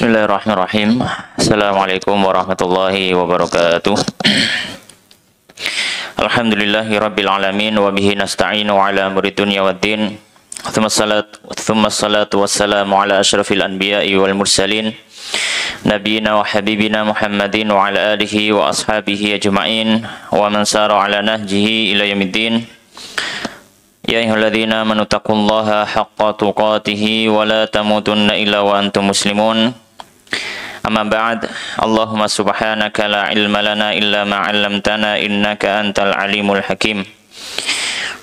Bismillahirrahmanirrahim. Assalamualaikum warahmatullahi wabarakatuh. Alhamdulillahi rabbil alamin wa bihi nasta'inu ala umuri dunya waddin. Thumma salatu wassalamu ala asyrafil anbiya'i wal mursalin nabiyina wa habibina Muhammadin wa ala alihi wa ashabihi ajma'in wa man sara ala nahjihi ila yaumiddin. Ya ayyuhalladzina amanu taqullaha haqqa tuqatih wa la tamutunna illa wa antum muslimun. Amma ba'd. Allahumma subhanaka la ilma lana illa ma 'allamtana innaka antal alimul hakim.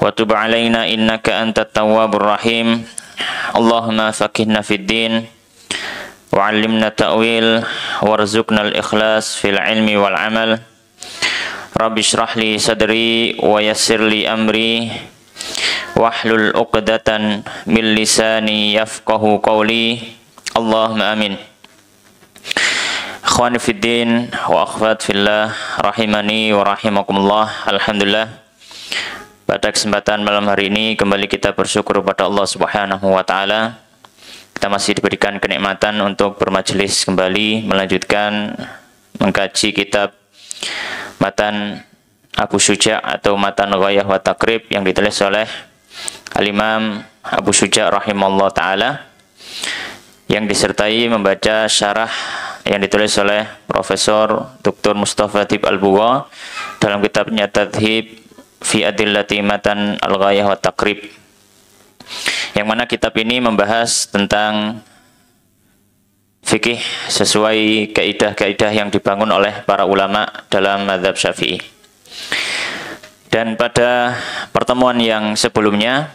Wa tub 'alaina innaka antat tawwabur rahim. Allahumma faqihna fid din wa 'allimna ta'wil warzuqna al-ikhlas fil ilmi wal 'amal. Rabbi shrah li sadri wa yassir li amri wahlul 'uqdatan min lisani yafqahu qawli. Allahumma amin. Ikhwani fid din wa akhwat fillah rahimani wa rahimakumullah. Alhamdulillah, pada kesempatan malam hari ini kembali kita bersyukur kepada Allah Subhanahu wa taala. Kita masih diberikan kenikmatan untuk bermajelis kembali melanjutkan mengkaji kitab Matan Abu Syuja' atau Matan Ghayah wa Taqrib yang ditulis oleh Al-Imam Abu Syuja' rahimahullah ta'ala, yang disertai membaca syarah yang ditulis oleh Profesor Dr. Mustafa Tib Al-Bugha dalam kitabnya Tadhib fi Adillati Matan Al-Ghayah wa Taqrib, yang mana kitab ini membahas tentang fikih sesuai kaidah-kaidah yang dibangun oleh para ulama dalam mazhab Syafi'i. Dan pada pertemuan yang sebelumnya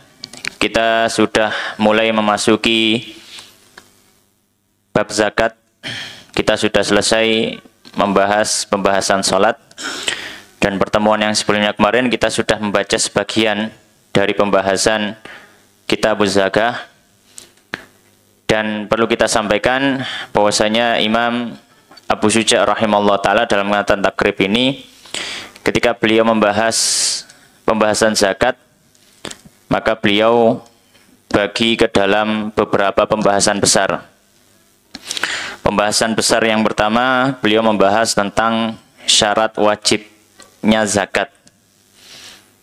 kita sudah mulai memasuki bab zakat. Kita sudah selesai membahas pembahasan sholat, dan pertemuan yang sebelumnya kemarin kita sudah membaca sebagian dari pembahasan kitab zakah. Dan perlu kita sampaikan bahwasanya Imam Abu Syuja' rahimahullah ta'ala dalam Matan Takrib ini, ketika beliau membahas pembahasan zakat, maka beliau bagi ke dalam beberapa pembahasan besar. Pembahasan besar yang pertama, beliau membahas tentang syarat wajibnya zakat.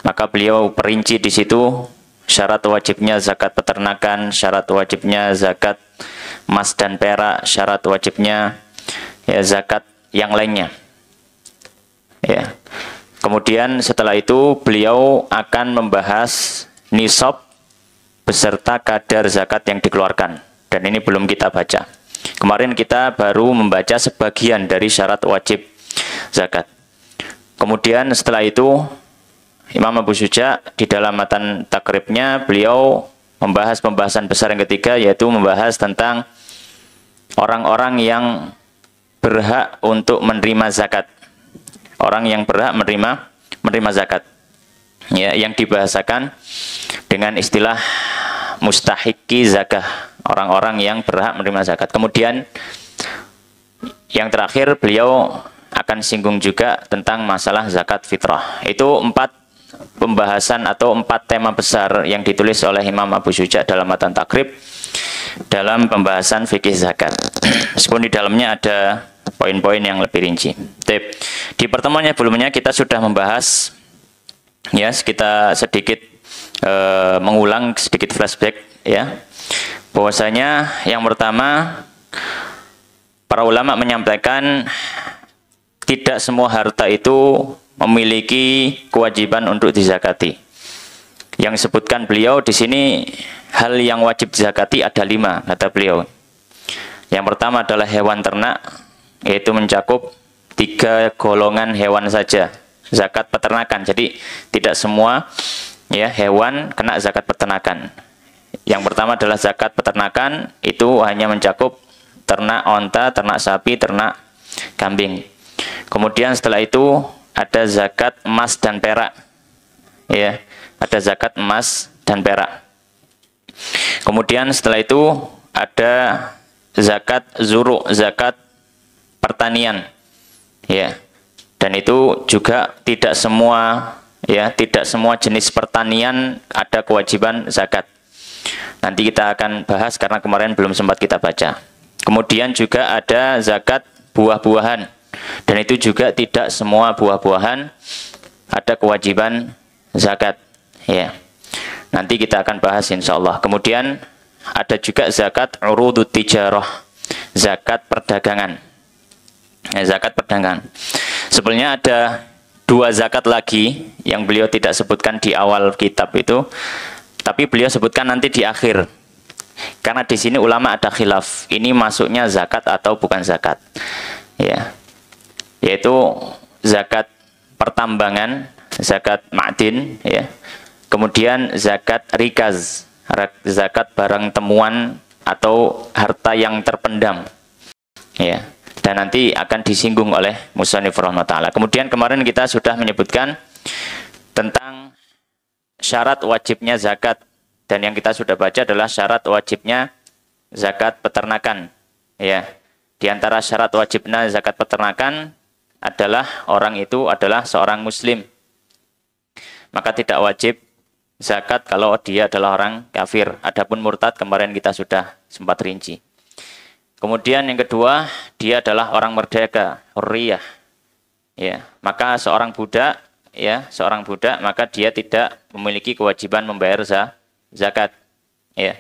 Maka beliau perinci di situ syarat wajibnya zakat peternakan, syarat wajibnya zakat emas dan perak, syarat wajibnya zakat yang lainnya. Ya. Kemudian setelah itu beliau akan membahas nisab beserta kadar zakat yang dikeluarkan. Dan ini belum kita baca. Kemarin kita baru membaca sebagian dari syarat wajib zakat. Kemudian setelah itu Imam Abu Syuja' di dalam Matan Takribnya beliau membahas pembahasan besar yang ketiga, yaitu membahas tentang orang-orang yang berhak untuk menerima zakat. Orang yang berhak menerima zakat. Ya, yang dibahasakan dengan istilah mustahiqi zakah, orang-orang yang berhak menerima zakat. Kemudian yang terakhir beliau akan singgung juga tentang masalah zakat fitrah. Itu 4 pembahasan atau 4 tema besar yang ditulis oleh Imam Abu Syuja' dalam Matan Takrib dalam pembahasan fikih zakat. Meskipun di dalamnya ada poin-poin yang lebih rinci. Di pertemuan sebelumnya kita sudah membahas, ya, kita sedikit mengulang, sedikit flashback, ya, bahwasanya yang pertama, para ulama menyampaikan tidak semua harta itu memiliki kewajiban untuk dizakati. Yang disebutkan beliau di sini, hal yang wajib dizakati ada 5, kata beliau. Yang pertama adalah hewan ternak, yaitu mencakup 3 golongan hewan saja, zakat peternakan. Jadi tidak semua, ya, hewan kena zakat peternakan. Yang pertama adalah zakat peternakan, itu hanya mencakup ternak onta, ternak sapi, ternak kambing. Kemudian setelah itu ada zakat emas dan perak, ya, ada zakat emas dan perak. Kemudian setelah itu ada zakat zuru', zakat pertanian, ya, dan itu juga tidak semua, ya, tidak semua jenis pertanian ada kewajiban zakat. Nanti kita akan bahas karena kemarin belum sempat kita baca. Kemudian juga ada zakat buah-buahan. Dan itu juga tidak semua buah-buahan ada kewajiban zakat. Ya. Nanti kita akan bahas insyaallah. Kemudian ada juga zakat urudut tijarah, zakat perdagangan. Ya, zakat perdagangan. Sebenarnya ada dua zakat lagi yang beliau tidak sebutkan di awal kitab itu, tapi beliau sebutkan nanti di akhir. Karena di sini ulama ada khilaf, ini masuknya zakat atau bukan zakat. Ya. Yaitu zakat pertambangan, zakat ma'din, ya. Kemudian zakat rikaz, zakat barang temuan atau harta yang terpendam. Ya. Dan nanti akan disinggung oleh musannif rahimahullah taala. Kemudian kemarin kita sudah menyebutkan tentang syarat wajibnya zakat, dan yang kita sudah baca adalah syarat wajibnya zakat peternakan. Ya. Di antara syarat wajibnya zakat peternakan adalah orang itu adalah seorang muslim. Maka tidak wajib zakat kalau dia adalah orang kafir. Adapun murtad kemarin kita sudah sempat rinci. Kemudian yang kedua, dia adalah orang merdeka, hurriyah. Ya, maka seorang budak, maka dia tidak memiliki kewajiban membayar zakat. Ya.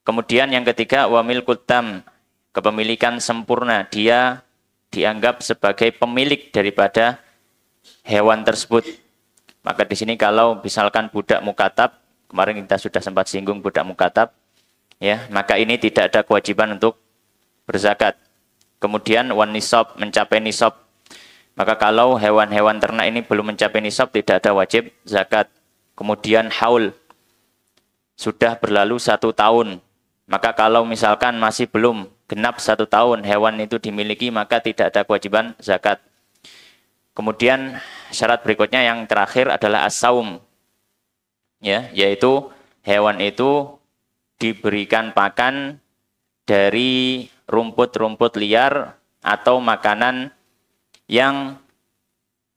Kemudian yang ketiga, wa milkut tam, kepemilikan sempurna. Dia dianggap sebagai pemilik daripada hewan tersebut. Maka di sini kalau misalkan budak mukatab, kemarin kita sudah sempat singgung budak mukatab, ya, maka ini tidak ada kewajiban untuk berzakat. Kemudian wan nisab, mencapai nisab. Maka kalau hewan-hewan ternak ini belum mencapai nisab, tidak ada wajib zakat. Kemudian haul, sudah berlalu 1 tahun. Maka kalau misalkan masih belum genap 1 tahun hewan itu dimiliki, maka tidak ada kewajiban zakat. Kemudian syarat berikutnya yang terakhir adalah as-saum. Ya, yaitu hewan itu diberikan pakan dari rumput-rumput liar atau makanan yang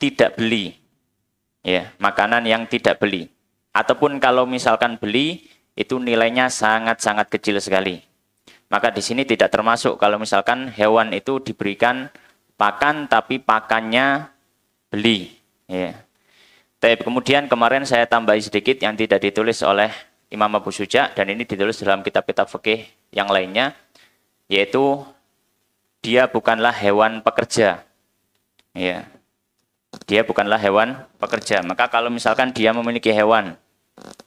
tidak beli. Ya, makanan yang tidak beli. Ataupun kalau misalkan beli, itu nilainya sangat-sangat kecil sekali. Maka di sini tidak termasuk kalau misalkan hewan itu diberikan pakan tapi pakannya beli. Ya. Tapi kemudian kemarin saya tambahi sedikit yang tidak ditulis oleh Imam Abu Syuja, dan ini ditulis dalam kitab-kitab fikih yang lainnya, yaitu dia bukanlah hewan pekerja. Ya. Dia bukanlah hewan pekerja. Maka kalau misalkan dia memiliki hewan,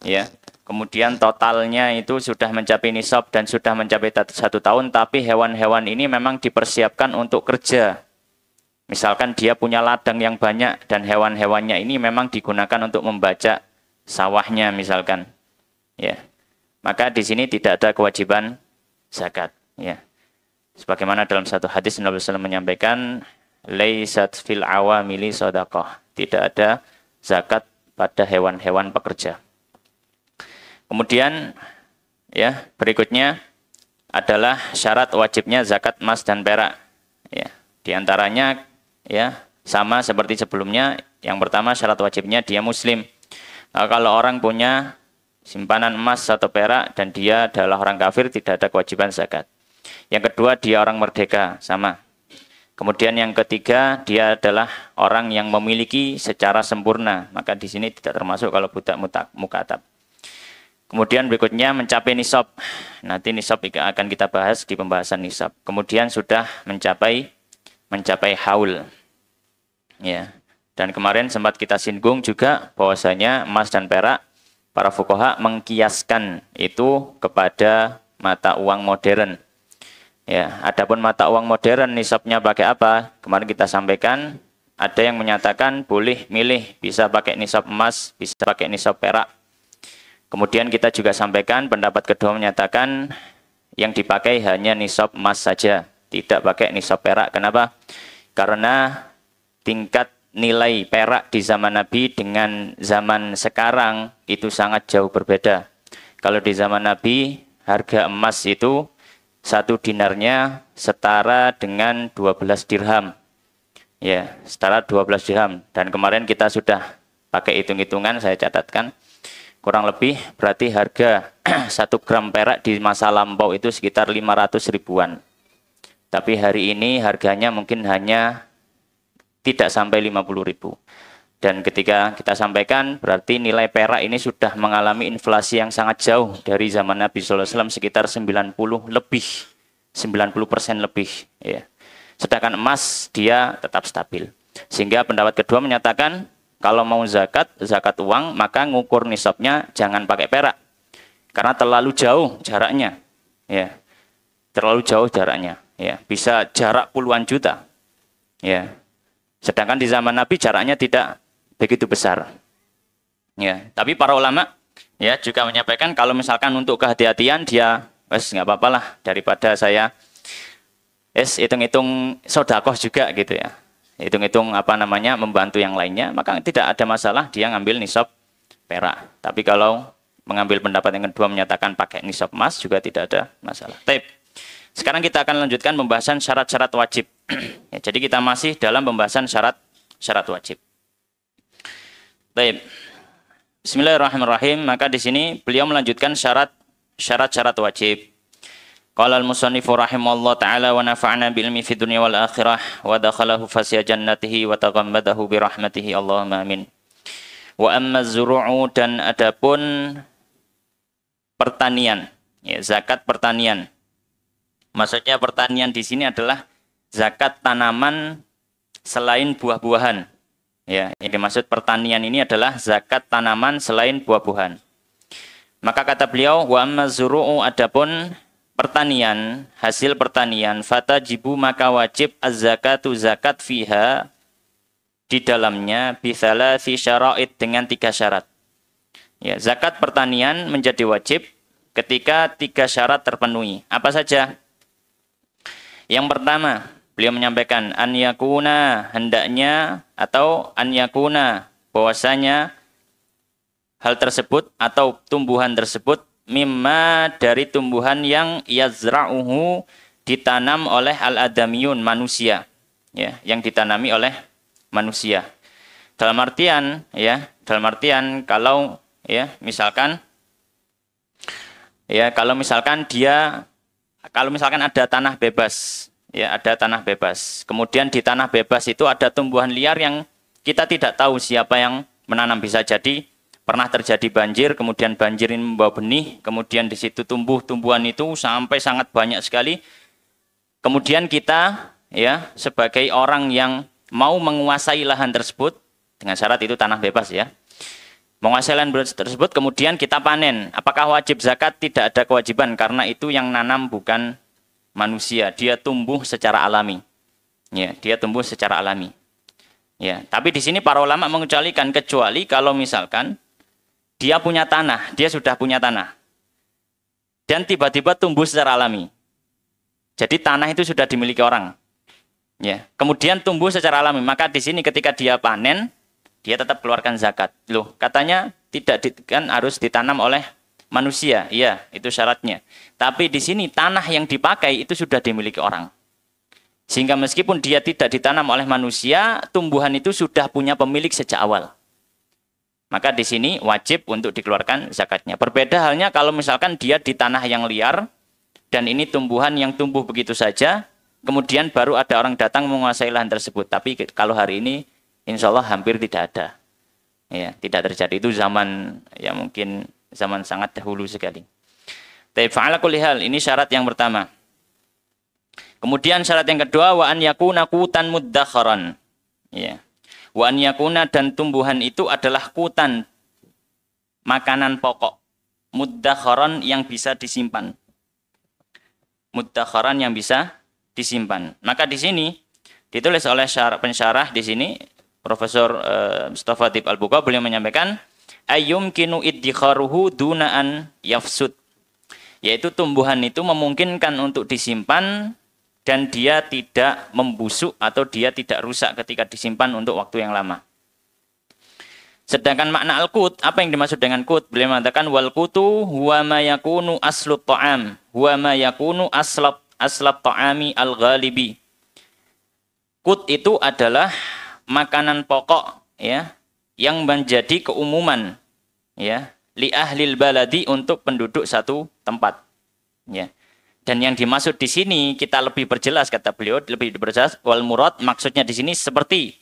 ya, kemudian totalnya itu sudah mencapai nisab dan sudah mencapai 1 tahun, tapi hewan-hewan ini memang dipersiapkan untuk kerja. Misalkan dia punya ladang yang banyak dan hewan-hewannya ini memang digunakan untuk membaca sawahnya misalkan. Ya. Maka di sini tidak ada kewajiban zakat, ya. Sebagaimana dalam satu hadis Nabi SAW menyampaikan, laisat fil awamili shadaqah. Tidak ada zakat pada hewan-hewan pekerja. Kemudian ya, berikutnya adalah syarat wajibnya zakat emas dan perak. Ya, di antaranya ya sama seperti sebelumnya. Yang pertama syarat wajibnya dia muslim. Nah, kalau orang punya simpanan emas atau perak dan dia adalah orang kafir, tidak ada kewajiban zakat. Yang kedua dia orang merdeka, sama. Kemudian yang ketiga dia adalah orang yang memiliki secara sempurna, maka di sini tidak termasuk kalau budak mukatab. Kemudian berikutnya mencapai nisab. Nanti nisab akan kita bahas di pembahasan nisab. Kemudian sudah mencapai haul. Ya. Dan kemarin sempat kita singgung juga bahwasanya emas dan perak para fuqaha mengkiaskan itu kepada mata uang modern. Ya, adapun mata uang modern nisabnya pakai apa? Kemarin kita sampaikan ada yang menyatakan boleh milih, bisa pakai nisab emas, bisa pakai nisab perak. Kemudian kita juga sampaikan pendapat kedua menyatakan yang dipakai hanya nisab emas saja, tidak pakai nisab perak. Kenapa? Karena tingkat nilai perak di zaman Nabi dengan zaman sekarang itu sangat jauh berbeda. Kalau di zaman Nabi harga emas itu 1 dinarnya setara dengan 12 dirham. Ya, setara 12 dirham. Dan kemarin kita sudah pakai hitung-hitungan, saya catatkan. Kurang lebih berarti harga 1 gram perak di masa lampau itu sekitar 500 ribuan. Tapi hari ini harganya mungkin hanya tidak sampai 50 ribu. Dan ketika kita sampaikan berarti nilai perak ini sudah mengalami inflasi yang sangat jauh dari zaman Nabi SAW sekitar 90 lebih. 90% lebih. Ya. Sedangkan emas dia tetap stabil. Sehingga pendapat kedua menyatakan kalau mau zakat uang, maka ngukur nisabnya jangan pakai perak. Karena terlalu jauh jaraknya. Ya. Terlalu jauh jaraknya. Ya. Bisa jarak puluhan juta. Ya. Sedangkan di zaman Nabi jaraknya tidak begitu besar. Ya. Tapi para ulama ya juga menyampaikan kalau misalkan untuk kehati-hatian dia, nggak apa-apa lah daripada saya hitung-hitung sodakoh juga gitu ya. Hitung-hitung membantu yang lainnya, maka tidak ada masalah dia ngambil nisab perak. Tapi kalau mengambil pendapat yang kedua menyatakan pakai nisab emas juga tidak ada masalah. Baik. Sekarang kita akan lanjutkan pembahasan syarat-syarat wajib. Ya, jadi kita masih dalam pembahasan syarat wajib. Baik. Bismillahirrahmanirrahim. Maka di sini beliau melanjutkan syarat-syarat wajib. Qala al-musannifu rahimallahu ta'ala wa nafa'na bil-ilmi fid dunya wal akhirah wa dakhalahu fasya jannatihi wa taghammadahu bi rahmatihi Allahumma amin. Wa amma az-zuru'u, dan adapun pertanian, ya, zakat pertanian. Maksudnya pertanian di sini adalah zakat tanaman selain buah-buahan. Ya, yang dimaksud pertanian ini adalah zakat tanaman selain buah-buahan. Maka kata beliau, wa amma az-zuru'u, adapun pertanian, hasil pertanian, fatajibu, maka wajib az-zakatu, zakat fiha, di dalamnya, bithalasi syara'id, dengan 3 syarat. Ya, zakat pertanian menjadi wajib ketika 3 syarat terpenuhi. Apa saja? Yang pertama, beliau menyampaikan, an yakuna, hendaknya, atau an yakuna, bahwasanya hal tersebut atau tumbuhan tersebut mimma, dari tumbuhan yang yazra'uhu, ditanam oleh al-adamiyun, manusia, ya, yang ditanami oleh manusia. Dalam artian kalau misalkan ada tanah bebas, ya, ada tanah bebas. Kemudian di tanah bebas itu ada tumbuhan liar yang kita tidak tahu siapa yang menanam. Bisa jadi pernah terjadi banjir, kemudian banjir ini membawa benih, kemudian di situ tumbuh tumbuhan itu sampai sangat banyak sekali. Kemudian kita, ya, sebagai orang yang mau menguasai lahan tersebut, dengan syarat itu tanah bebas, ya, menguasai lahan tersebut, kemudian kita panen. Apakah wajib zakat? Tidak ada kewajiban, karena itu yang nanam bukan manusia, dia tumbuh secara alami. Ya, dia tumbuh secara alami. Ya, tapi di sini para ulama mengecualikan, kecuali kalau misalkan dia punya tanah, dia sudah punya tanah, dan tiba-tiba tumbuh secara alami. Jadi tanah itu sudah dimiliki orang, ya. Kemudian tumbuh secara alami, maka di sini ketika dia panen, dia tetap keluarkan zakat. Loh, katanya kan harus ditanam oleh manusia, iya, itu syaratnya. Tapi di sini tanah yang dipakai itu sudah dimiliki orang, sehingga meskipun dia tidak ditanam oleh manusia, tumbuhan itu sudah punya pemilik sejak awal. Maka di sini wajib untuk dikeluarkan zakatnya. Berbeda halnya kalau misalkan dia di tanah yang liar, dan ini tumbuhan yang tumbuh begitu saja, kemudian baru ada orang datang menguasai lahan tersebut. Tapi kalau hari ini, insya Allah hampir tidak ada. Ya, tidak terjadi. Itu zaman, ya mungkin zaman sangat dahulu sekali. Tapi fa'ala kulli hal, ini syarat yang pertama. Kemudian syarat yang kedua, wa an yakuna qutan muddakharan. Ya. Wa an yakuna, dan tumbuhan itu adalah kutan, makanan pokok, muddakharan, yang bisa disimpan. Muddakharan, yang bisa disimpan. Maka di sini ditulis oleh pensyarah di sini Profesor Mustafa Dib Al-Buqa, beliau menyampaikan ayyumkinu iddikharuhu dunaan yafsud, yaitu tumbuhan itu memungkinkan untuk disimpan dan dia tidak membusuk atau dia tidak rusak ketika disimpan untuk waktu yang lama. Sedangkan makna al-qut, apa yang dimaksud dengan qut? Beliau mengatakan wal qutu huwa ma yakunu aslut ta'am, huwa ma yakunu aslat ta'ami al-ghalibi. Qut itu adalah makanan pokok, ya, yang menjadi keumuman, ya, li ahlil baladi, untuk penduduk satu tempat. Ya. Dan yang dimaksud di sini kita lebih perjelas, kata beliau, lebih diperjelas, wal murad, maksudnya di sini seperti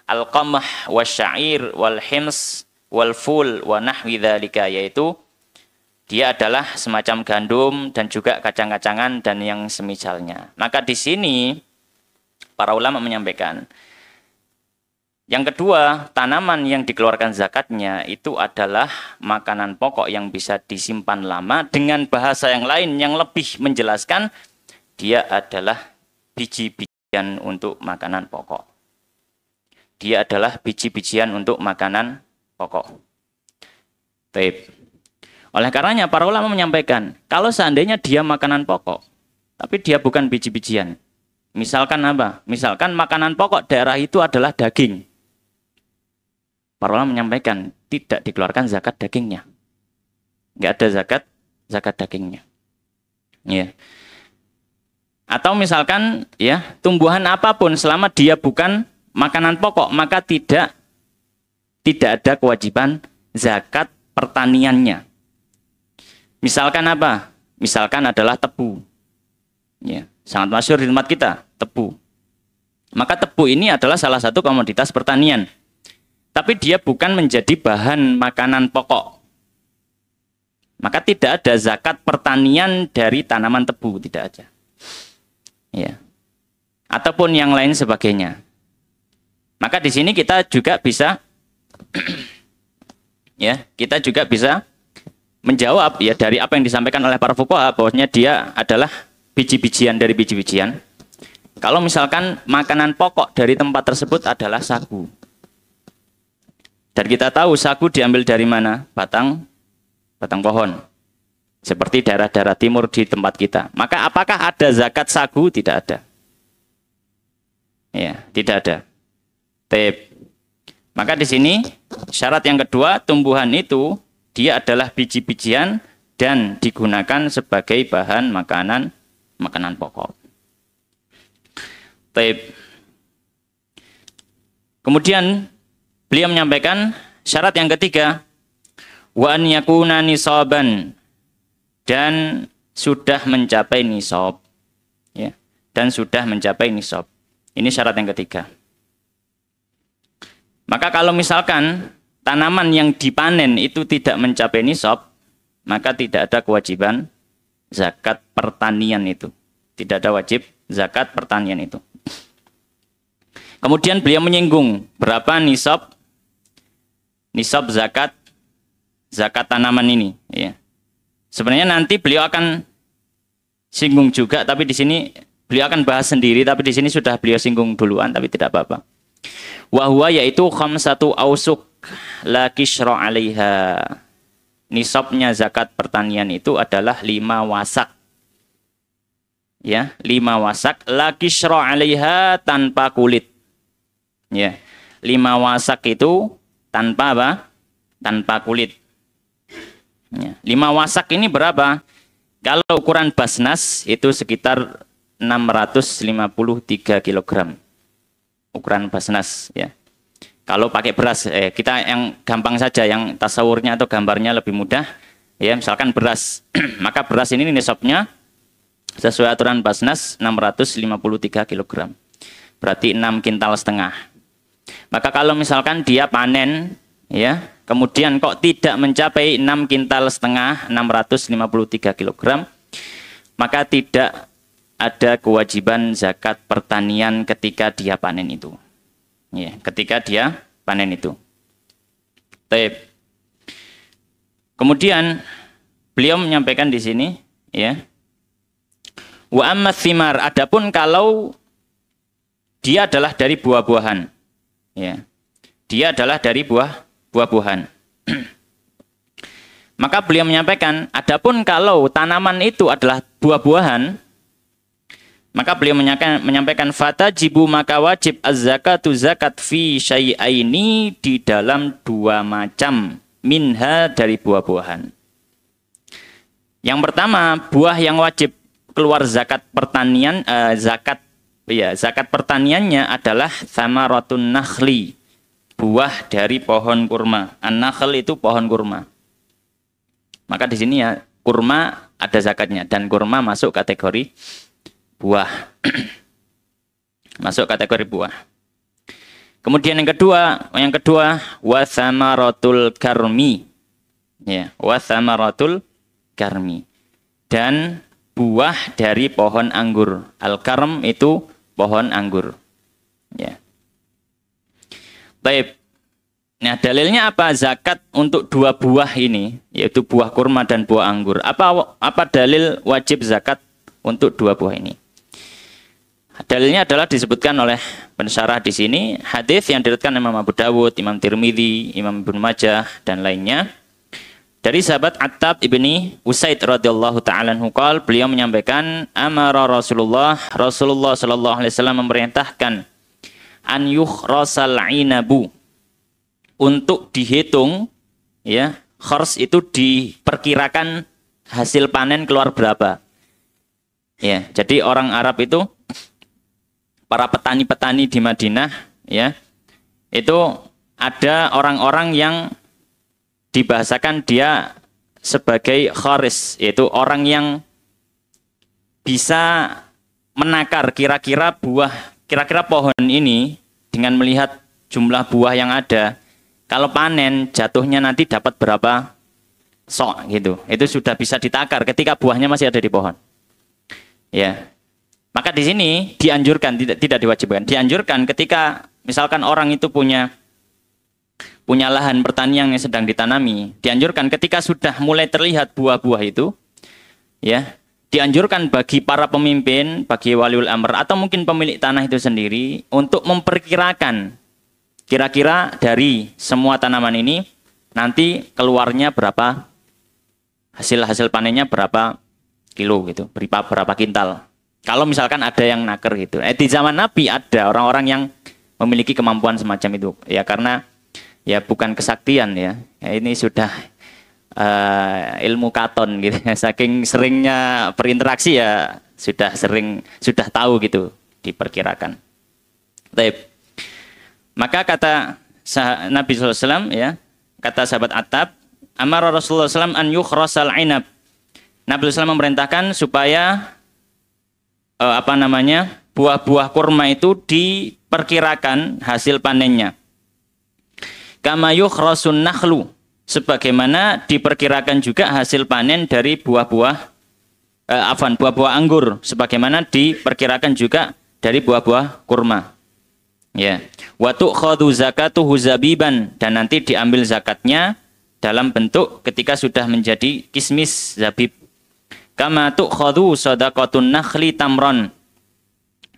al-qamah wasyair wal hims wal ful wa nahwi dzalika, yaitu dia adalah semacam gandum dan juga kacang-kacangan dan yang semisalnya. Maka di sini para ulama menyampaikan, yang kedua, tanaman yang dikeluarkan zakatnya itu adalah makanan pokok yang bisa disimpan lama. Dengan bahasa yang lain yang lebih menjelaskan, dia adalah biji-bijian untuk makanan pokok. Dia adalah biji-bijian untuk makanan pokok. Baik. Oleh karenanya para ulama menyampaikan, kalau seandainya dia makanan pokok, tapi dia bukan biji-bijian. Misalkan apa? Misalkan makanan pokok daerah itu adalah daging. Para ulama menyampaikan, tidak dikeluarkan zakat dagingnya. Nggak ada zakat dagingnya. Ya. Atau misalkan ya, tumbuhan apapun selama dia bukan makanan pokok, maka tidak ada kewajiban zakat pertaniannya. Misalkan apa? Misalkan adalah tebu. Ya, sangat masyhur di tempat kita, tebu. Maka tebu ini adalah salah satu komoditas pertanian. Tapi dia bukan menjadi bahan makanan pokok. Maka tidak ada zakat pertanian dari tanaman tebu, tidak ada. Ya. Ataupun yang lain sebagainya. Maka di sini kita juga bisa ya, kita juga bisa menjawab ya dari apa yang disampaikan oleh para fuqaha, bahwasanya dia adalah biji-bijian dari biji-bijian. Kalau misalkan makanan pokok dari tempat tersebut adalah sagu. Dan kita tahu sagu diambil dari mana? Batang pohon. Seperti daerah-daerah timur di tempat kita. Maka apakah ada zakat sagu? Tidak ada. Ya, tidak ada. Maka di sini syarat yang kedua, tumbuhan itu dia adalah biji-bijian dan digunakan sebagai bahan makanan pokok. Kemudian beliau menyampaikan syarat yang ketiga, wa an yakuna nisaban, dan sudah mencapai nisab. Ya, dan sudah mencapai nisab. Ini syarat yang ketiga. Maka kalau misalkan tanaman yang dipanen itu tidak mencapai nisab, maka tidak ada kewajiban zakat pertanian itu. Tidak ada wajib zakat pertanian itu. Kemudian beliau menyinggung berapa nisab zakat tanaman ini. Ya. Sebenarnya nanti beliau akan singgung juga, tapi di sini beliau akan bahas sendiri, tapi di sini sudah beliau singgung duluan, tapi tidak apa-apa. Wahwa yaitu khamsatu ausuk la kishra 'alaiha. Nisabnya zakat pertanian itu adalah 5 wasak. Ya, 5 wasak la kishra 'alaiha, tanpa kulit. Ya. 5 wasak itu tanpa apa? Tanpa kulit. Ya. 5 wasak ini berapa? Kalau ukuran basnas itu sekitar 653 kg. Ukuran basnas ya. Kalau pakai beras, kita yang gampang saja, yang tasawurnya atau gambarnya lebih mudah, ya misalkan beras, maka beras ini nisabnya sesuai aturan basnas 653 kg, berarti 6,5 kintal. Maka kalau misalkan dia panen, ya kemudian kok tidak mencapai 6,5 kintal, 653 kg, maka tidak ada kewajiban zakat pertanian ketika dia panen itu. Ya, ketika dia panen itu. Taib. Kemudian beliau menyampaikan di sini, ya. Wa amma thimar, adapun kalau dia adalah dari buah-buahan. Ya. Dia adalah dari buah-buahan. Maka beliau menyampaikan, adapun kalau tanaman itu adalah buah-buahan, maka beliau menyampaikan fatajibu, maka wajib az-zakatu zakat fi syai'aini, di dalam 2 macam minha, dari buah-buahan. Yang pertama, buah yang wajib keluar zakat pertanian, zakat pertaniannya adalah thamaratun nakhli, buah dari pohon kurma. An-nakhl itu pohon kurma. Maka di sini ya kurma ada zakatnya dan kurma masuk kategori buah. Masuk kategori buah. Kemudian yang kedua wa thamaratul karmi. Ya, wa thamaratul karmi. Dan buah dari pohon anggur. Al-karm itu pohon anggur. Ya. Baik. Nah, dalilnya apa? Zakat untuk dua buah ini, yaitu buah kurma dan buah anggur. Apa dalil wajib zakat untuk dua buah ini? Dalilnya adalah disebutkan oleh pensyarah di sini, hadis yang diriwayatkan Imam Abu Dawud, Imam Tirmidzi, Imam Ibnu Majah dan lainnya. Dari sahabat Attab ibni Usaid radhiyallahu taala anhu qol, beliau menyampaikan amara Rasulullah sallallahu alaihi wasallam memerintahkan an yukhrasal inabu, untuk dihitung ya, khors itu diperkirakan hasil panen keluar berapa. Ya, jadi orang Arab itu, para petani-petani di Madinah ya, itu ada orang-orang yang dibahasakan dia sebagai kharis, yaitu orang yang bisa menakar kira-kira pohon ini dengan melihat jumlah buah yang ada. Kalau panen jatuhnya nanti dapat berapa sok gitu. Itu sudah bisa ditakar ketika buahnya masih ada di pohon. Ya. Maka di sini dianjurkan, tidak diwajibkan. Dianjurkan ketika misalkan orang itu punya lahan pertanian yang sedang ditanami, dianjurkan ketika sudah mulai terlihat buah-buah itu, ya, dianjurkan bagi para pemimpin, bagi waliul amr atau mungkin pemilik tanah itu sendiri untuk memperkirakan kira-kira dari semua tanaman ini nanti keluarnya berapa, hasil panennya berapa kilo gitu, berapa kintal. Kalau misalkan ada yang naker gitu. Di zaman Nabi ada orang-orang yang memiliki kemampuan semacam itu. Ya karena ya bukan kesaktian ya. Ini sudah ilmu katon gitu. Saking seringnya berinteraksi ya sudah tahu gitu diperkirakan. Baik. Maka kata Nabi SAW ya, kata sahabat Attab, amara Rasulullah SAW an yukhrasal inab. Nabi SAW memerintahkan supaya buah-buah kurma itu diperkirakan hasil panennya. Kama yukhrasun nakhlu, sebagaimana diperkirakan juga hasil panen dari buah-buah anggur, sebagaimana diperkirakan juga dari buah-buah kurma. Ya. Wa tu'khadhu zakatuhu zabiban, dan nanti diambil zakatnya dalam bentuk ketika sudah menjadi kismis zabib. Kama tu'khadhu shadaqatun nakhli tamron,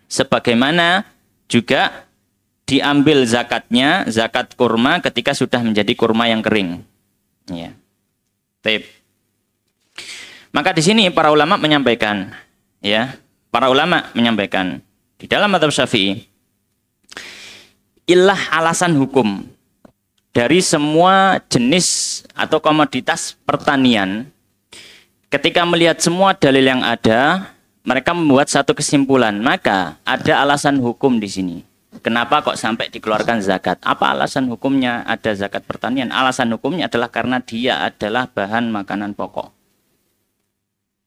sebagaimana juga diambil zakatnya, zakat kurma ketika sudah menjadi kurma yang kering. Ya. Baik. Maka di sini para ulama menyampaikan, ya, di dalam mazhab Syafi'i, ilah alasan hukum dari semua jenis atau komoditas pertanian. Ketika melihat semua dalil yang ada, mereka membuat satu kesimpulan. Maka ada alasan hukum di sini. Kenapa kok sampai dikeluarkan zakat? Apa alasan hukumnya ada zakat pertanian? Alasan hukumnya adalah karena dia adalah bahan makanan pokok.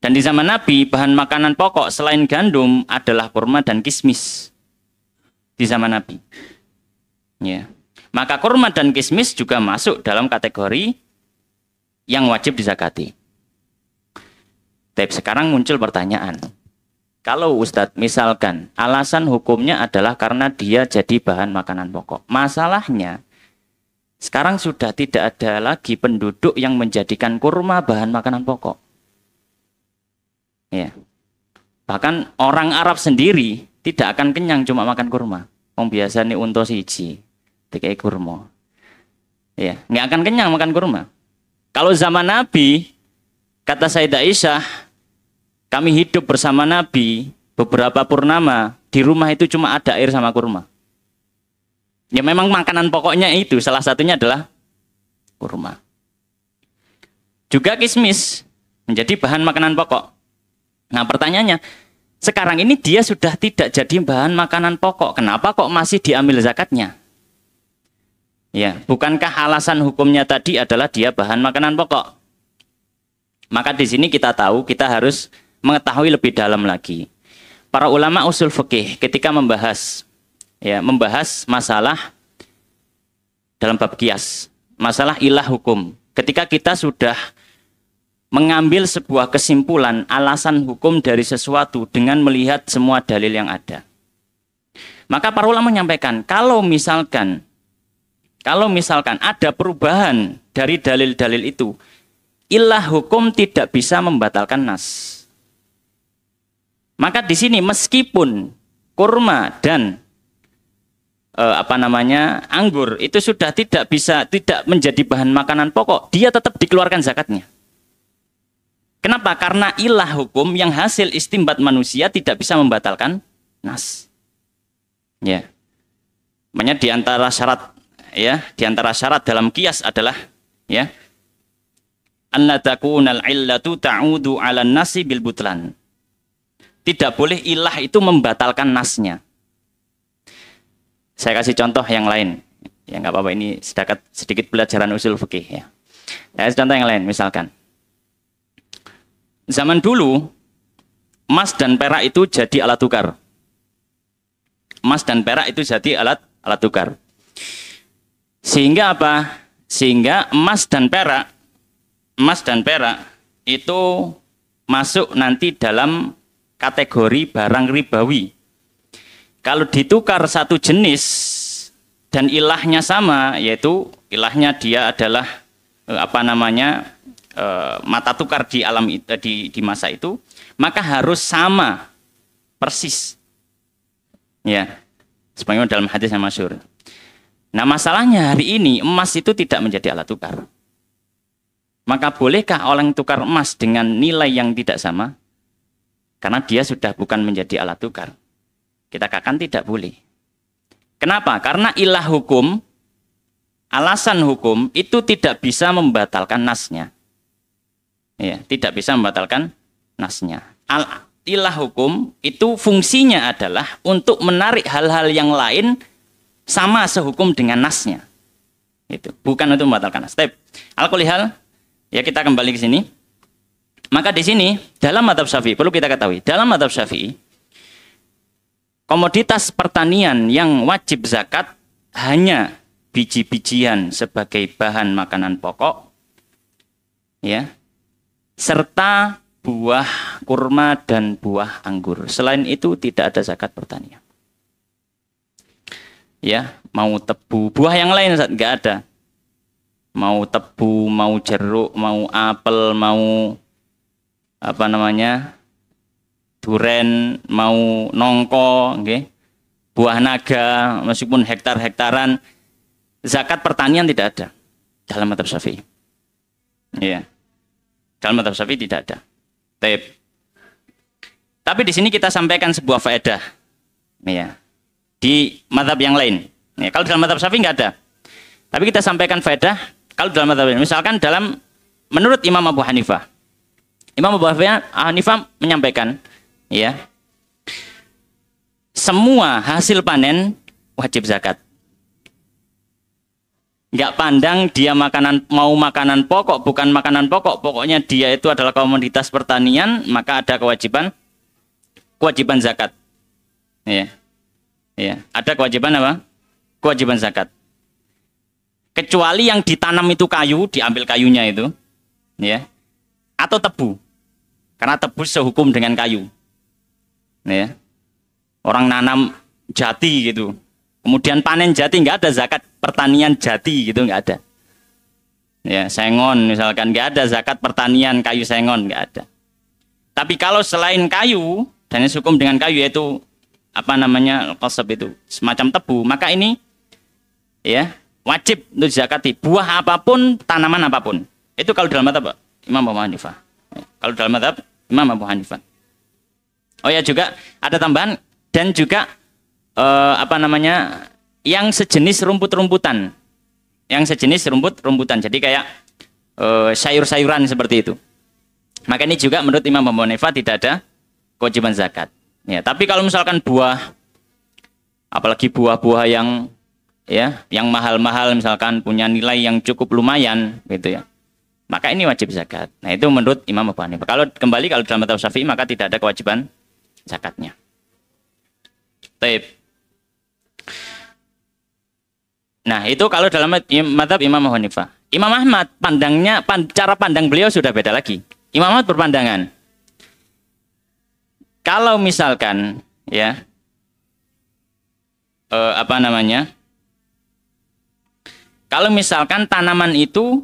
Dan di zaman Nabi, bahan makanan pokok selain gandum adalah kurma dan kismis. Di zaman Nabi. Ya. Maka kurma dan kismis juga masuk dalam kategori yang wajib dizakati. Tapi sekarang muncul pertanyaan. Kalau Ustadz misalkan alasan hukumnya adalah karena dia jadi bahan makanan pokok. Masalahnya sekarang sudah tidak ada lagi penduduk yang menjadikan kurma bahan makanan pokok. Ya. Bahkan orang Arab sendiri tidak akan kenyang cuma makan kurma. Wong biasane unta siji dikai kurma. Ya, nggak akan kenyang makan kurma. Kalau zaman Nabi, kata Sayyidah Aisyah, kami hidup bersama Nabi beberapa purnama, di rumah itu cuma ada air sama kurma. Ya memang makanan pokoknya itu, salah satunya adalah kurma. Juga kismis menjadi bahan makanan pokok. Nah pertanyaannya, sekarang ini dia sudah tidak jadi bahan makanan pokok. Kenapa kok masih diambil zakatnya? Ya, bukankah alasan hukumnya tadi adalah dia bahan makanan pokok? Maka di sini kita tahu kita harus mengetahui lebih dalam lagi. Para ulama usul fikih ketika membahas masalah dalam bab qiyas, masalah ilah hukum. Ketika kita sudah mengambil sebuah kesimpulan alasan hukum dari sesuatu dengan melihat semua dalil yang ada. Maka para ulama menyampaikan, kalau misalkan ada perubahan dari dalil-dalil itu, ilah hukum tidak bisa membatalkan nas. Maka di sini meskipun kurma dan anggur itu sudah tidak menjadi bahan makanan pokok, dia tetap dikeluarkan zakatnya. Kenapa? Karena ilah hukum yang hasil istimbat manusia tidak bisa membatalkan nas. Ya. Makanya di antara syarat dalam qiyas adalah anna takunal illatu ta'udu 'alan nasi bil butlan. Tidak boleh ilah itu membatalkan nasnya. Saya kasih contoh yang lain. Ya nggak apa-apa, ini sedikit pelajaran usul fikih ya. Contoh yang lain, misalkan zaman dulu emas dan perak itu jadi alat tukar. Emas dan perak itu jadi alat tukar. Sehingga apa? Sehingga emas dan perak itu masuk nanti dalam kategori barang ribawi. Kalau ditukar satu jenis dan ilahnya sama, yaitu ilahnya dia adalah mata tukar di alam di masa itu, maka harus sama persis. Ya. Sebagaimana dalam hadis yang masyhur. Nah, masalahnya hari ini emas itu tidak menjadi alat tukar. Maka bolehkah orang tukar emas dengan nilai yang tidak sama? Karena dia sudah bukan menjadi alat tukar. Kita katakan tidak boleh. Kenapa? Karena ilah hukum, alasan hukum itu tidak bisa membatalkan nasnya. Ya, tidak bisa membatalkan nasnya. Ilah hukum itu fungsinya adalah untuk menarik hal-hal yang lain sama sehukum dengan nasnya. Itu bukan untuk membatalkan nas. Al-kulihal, ya kita kembali ke sini. Maka di sini dalam mazhab Syafi'i perlu kita ketahui, dalam mazhab Syafi'i komoditas pertanian yang wajib zakat hanya biji-bijian sebagai bahan makanan pokok, ya, serta buah kurma dan buah anggur. Selain itu tidak ada zakat pertanian. Ya, mau tebu, buah yang lain nggak ada. Mau tebu, mau jeruk, mau apel, mau duren, mau nongko, okay? Buah naga, meskipun hektar-hektaran, zakat pertanian tidak ada dalam mazhab Syafi'i. Ya. Dalam mazhab Syafi'i tidak ada. Tapi di sini kita sampaikan sebuah faedah. Ya. Di mazhab yang lain. Ya, kalau dalam mazhab Syafi'i nggak ada. Tapi kita sampaikan faedah kalau dalam mazhab lain. Misalkan menurut Imam Abu Hanifah. Imam Abu Hanifah menyampaikan, ya, semua hasil panen wajib zakat. Nggak pandang dia mau makanan pokok, bukan makanan pokok, pokoknya dia itu adalah komoditas pertanian, maka ada kewajiban zakat. Ya. Ya, ada kewajiban apa? Kewajiban zakat. Kecuali yang ditanam itu kayu, diambil kayunya itu, ya. Atau tebu. Karena tebu sehukum dengan kayu. Ya. Orang nanam jati gitu. Kemudian panen jati, nggak ada zakat pertanian jati gitu, nggak ada. Ya, sengon misalkan, nggak ada zakat pertanian kayu sengon, nggak ada. Tapi kalau selain kayu dan sehukum dengan kayu, yaitu qasab itu semacam tebu, maka ini ya wajib untuk zakati, buah apapun, tanaman apapun. Itu kalau dalam mazhab Imam Abu Hanifah. Kalau dalam mazhab Imam Abu Hanifah. Oh ya, juga ada tambahan, dan juga yang sejenis rumput-rumputan. Yang sejenis rumput-rumputan. Jadi kayak sayur-sayuran seperti itu. Maka ini juga menurut Imam Abu Hanifah tidak ada kewajiban zakat. Ya, tapi kalau misalkan buah, apalagi buah-buah yang mahal-mahal, misalkan punya nilai yang cukup lumayan gitu ya. maka ini wajib zakat. Nah, itu menurut Imam Abu Hanifah. Kalau dalam mazhab Syafi'i maka tidak ada kewajiban zakatnya. Taib. Nah, itu kalau dalam mazhab Imam Abu Hanifah. Imam Ahmad cara pandang beliau sudah beda lagi. Imam Ahmad berpandangan kalau misalkan ya kalau misalkan tanaman itu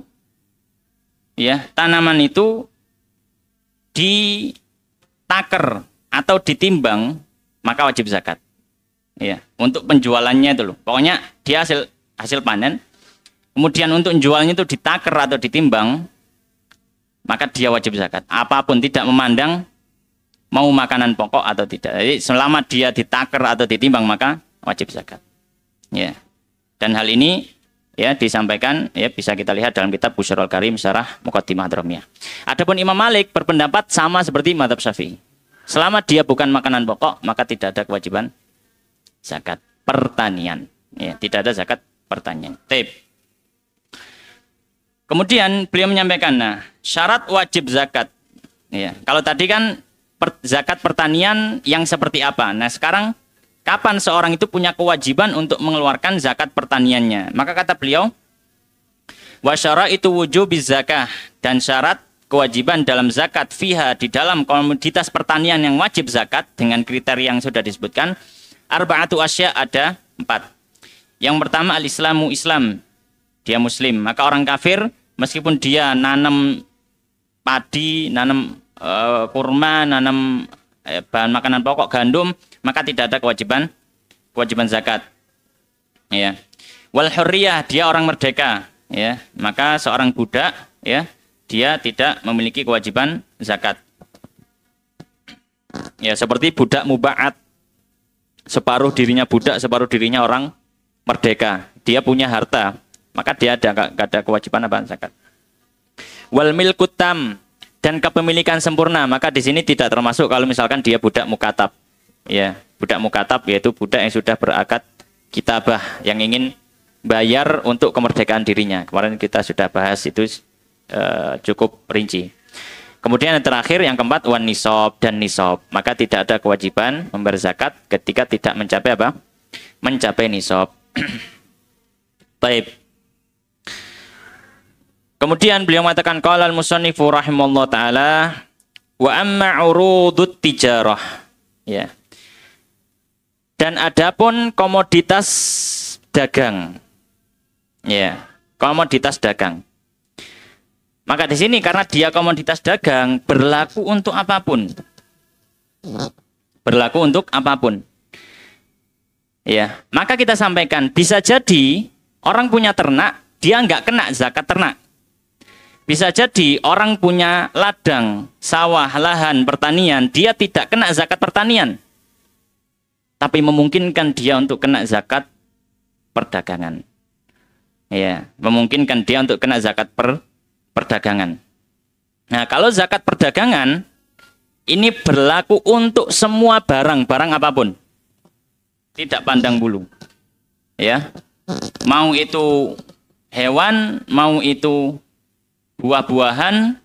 ditaker atau ditimbang maka wajib zakat. Ya, untuk penjualannya itu loh. Pokoknya dia hasil panen. Kemudian untuk jualnya itu ditaker atau ditimbang, maka dia wajib zakat. Apapun, tidak memandang mau makanan pokok atau tidak. Jadi selama dia ditaker atau ditimbang maka wajib zakat. Ya. Dan hal ini ya disampaikan ya bisa kita lihat dalam kitab Busyrul Karim Syarah Muqaddimah Ad-Dramiyah. Adapun Imam Malik berpendapat sama seperti mazhab Syafi'i. Selama dia bukan makanan pokok maka tidak ada kewajiban zakat pertanian. Ya, tidak ada zakat pertanian. Taib. Kemudian beliau menyampaikan, syarat wajib zakat. Ya, kalau tadi kan zakat pertanian yang seperti apa? Nah, sekarang kapan seorang itu punya kewajiban untuk mengeluarkan zakat pertaniannya? Maka kata beliau, wa syaraitu wujubiz zakah, dan syarat kewajiban dalam zakat fiha di dalam komoditas pertanian yang wajib zakat dengan kriteria yang sudah disebutkan, arba'atu asya, ada 4. Yang pertama al-islamu, Islam. Dia muslim. Maka orang kafir meskipun dia nanam padi, nanam kurma, nanam bahan makanan pokok gandum, maka tidak ada kewajiban zakat. Ya. Wal hurriyah, dia orang merdeka, ya. Maka seorang budak, ya, dia tidak memiliki kewajiban zakat. Ya, seperti budak muba'at. Separuh dirinya budak, separuh dirinya orang merdeka. Dia punya harta, maka dia gak ada kewajiban apa zakat. Wal milkut tam, dan kepemilikan sempurna, maka di sini tidak termasuk kalau misalkan dia budak mukatab. Ya, budak mukatab yaitu budak yang sudah berakad kitabah, yang ingin bayar untuk kemerdekaan dirinya. Kemarin kita sudah bahas itu cukup rinci. Kemudian yang terakhir, yang keempat, wan nisab, dan nisab. Maka tidak ada kewajiban membayar zakat ketika tidak mencapai apa? Mencapai nisab. Baik. Kemudian beliau mengatakan qala al-musannifu rahimallahu taala wa amma urudut tijarah. Ya. Dan adapun komoditas dagang. Ya, komoditas dagang. Maka di sini karena dia komoditas dagang berlaku untuk apapun. Berlaku untuk apapun. Ya, maka kita sampaikan bisa jadi orang punya ternak, dia nggak kena zakat ternak. Bisa jadi orang punya ladang, sawah, lahan, pertanian, dia tidak kena zakat pertanian. Tapi memungkinkan dia untuk kena zakat perdagangan. Ya, memungkinkan dia untuk kena zakat perdagangan. Nah, kalau zakat perdagangan ini berlaku untuk semua barang apapun. Tidak pandang bulu. Ya. Mau itu hewan, mau itu buah-buahan,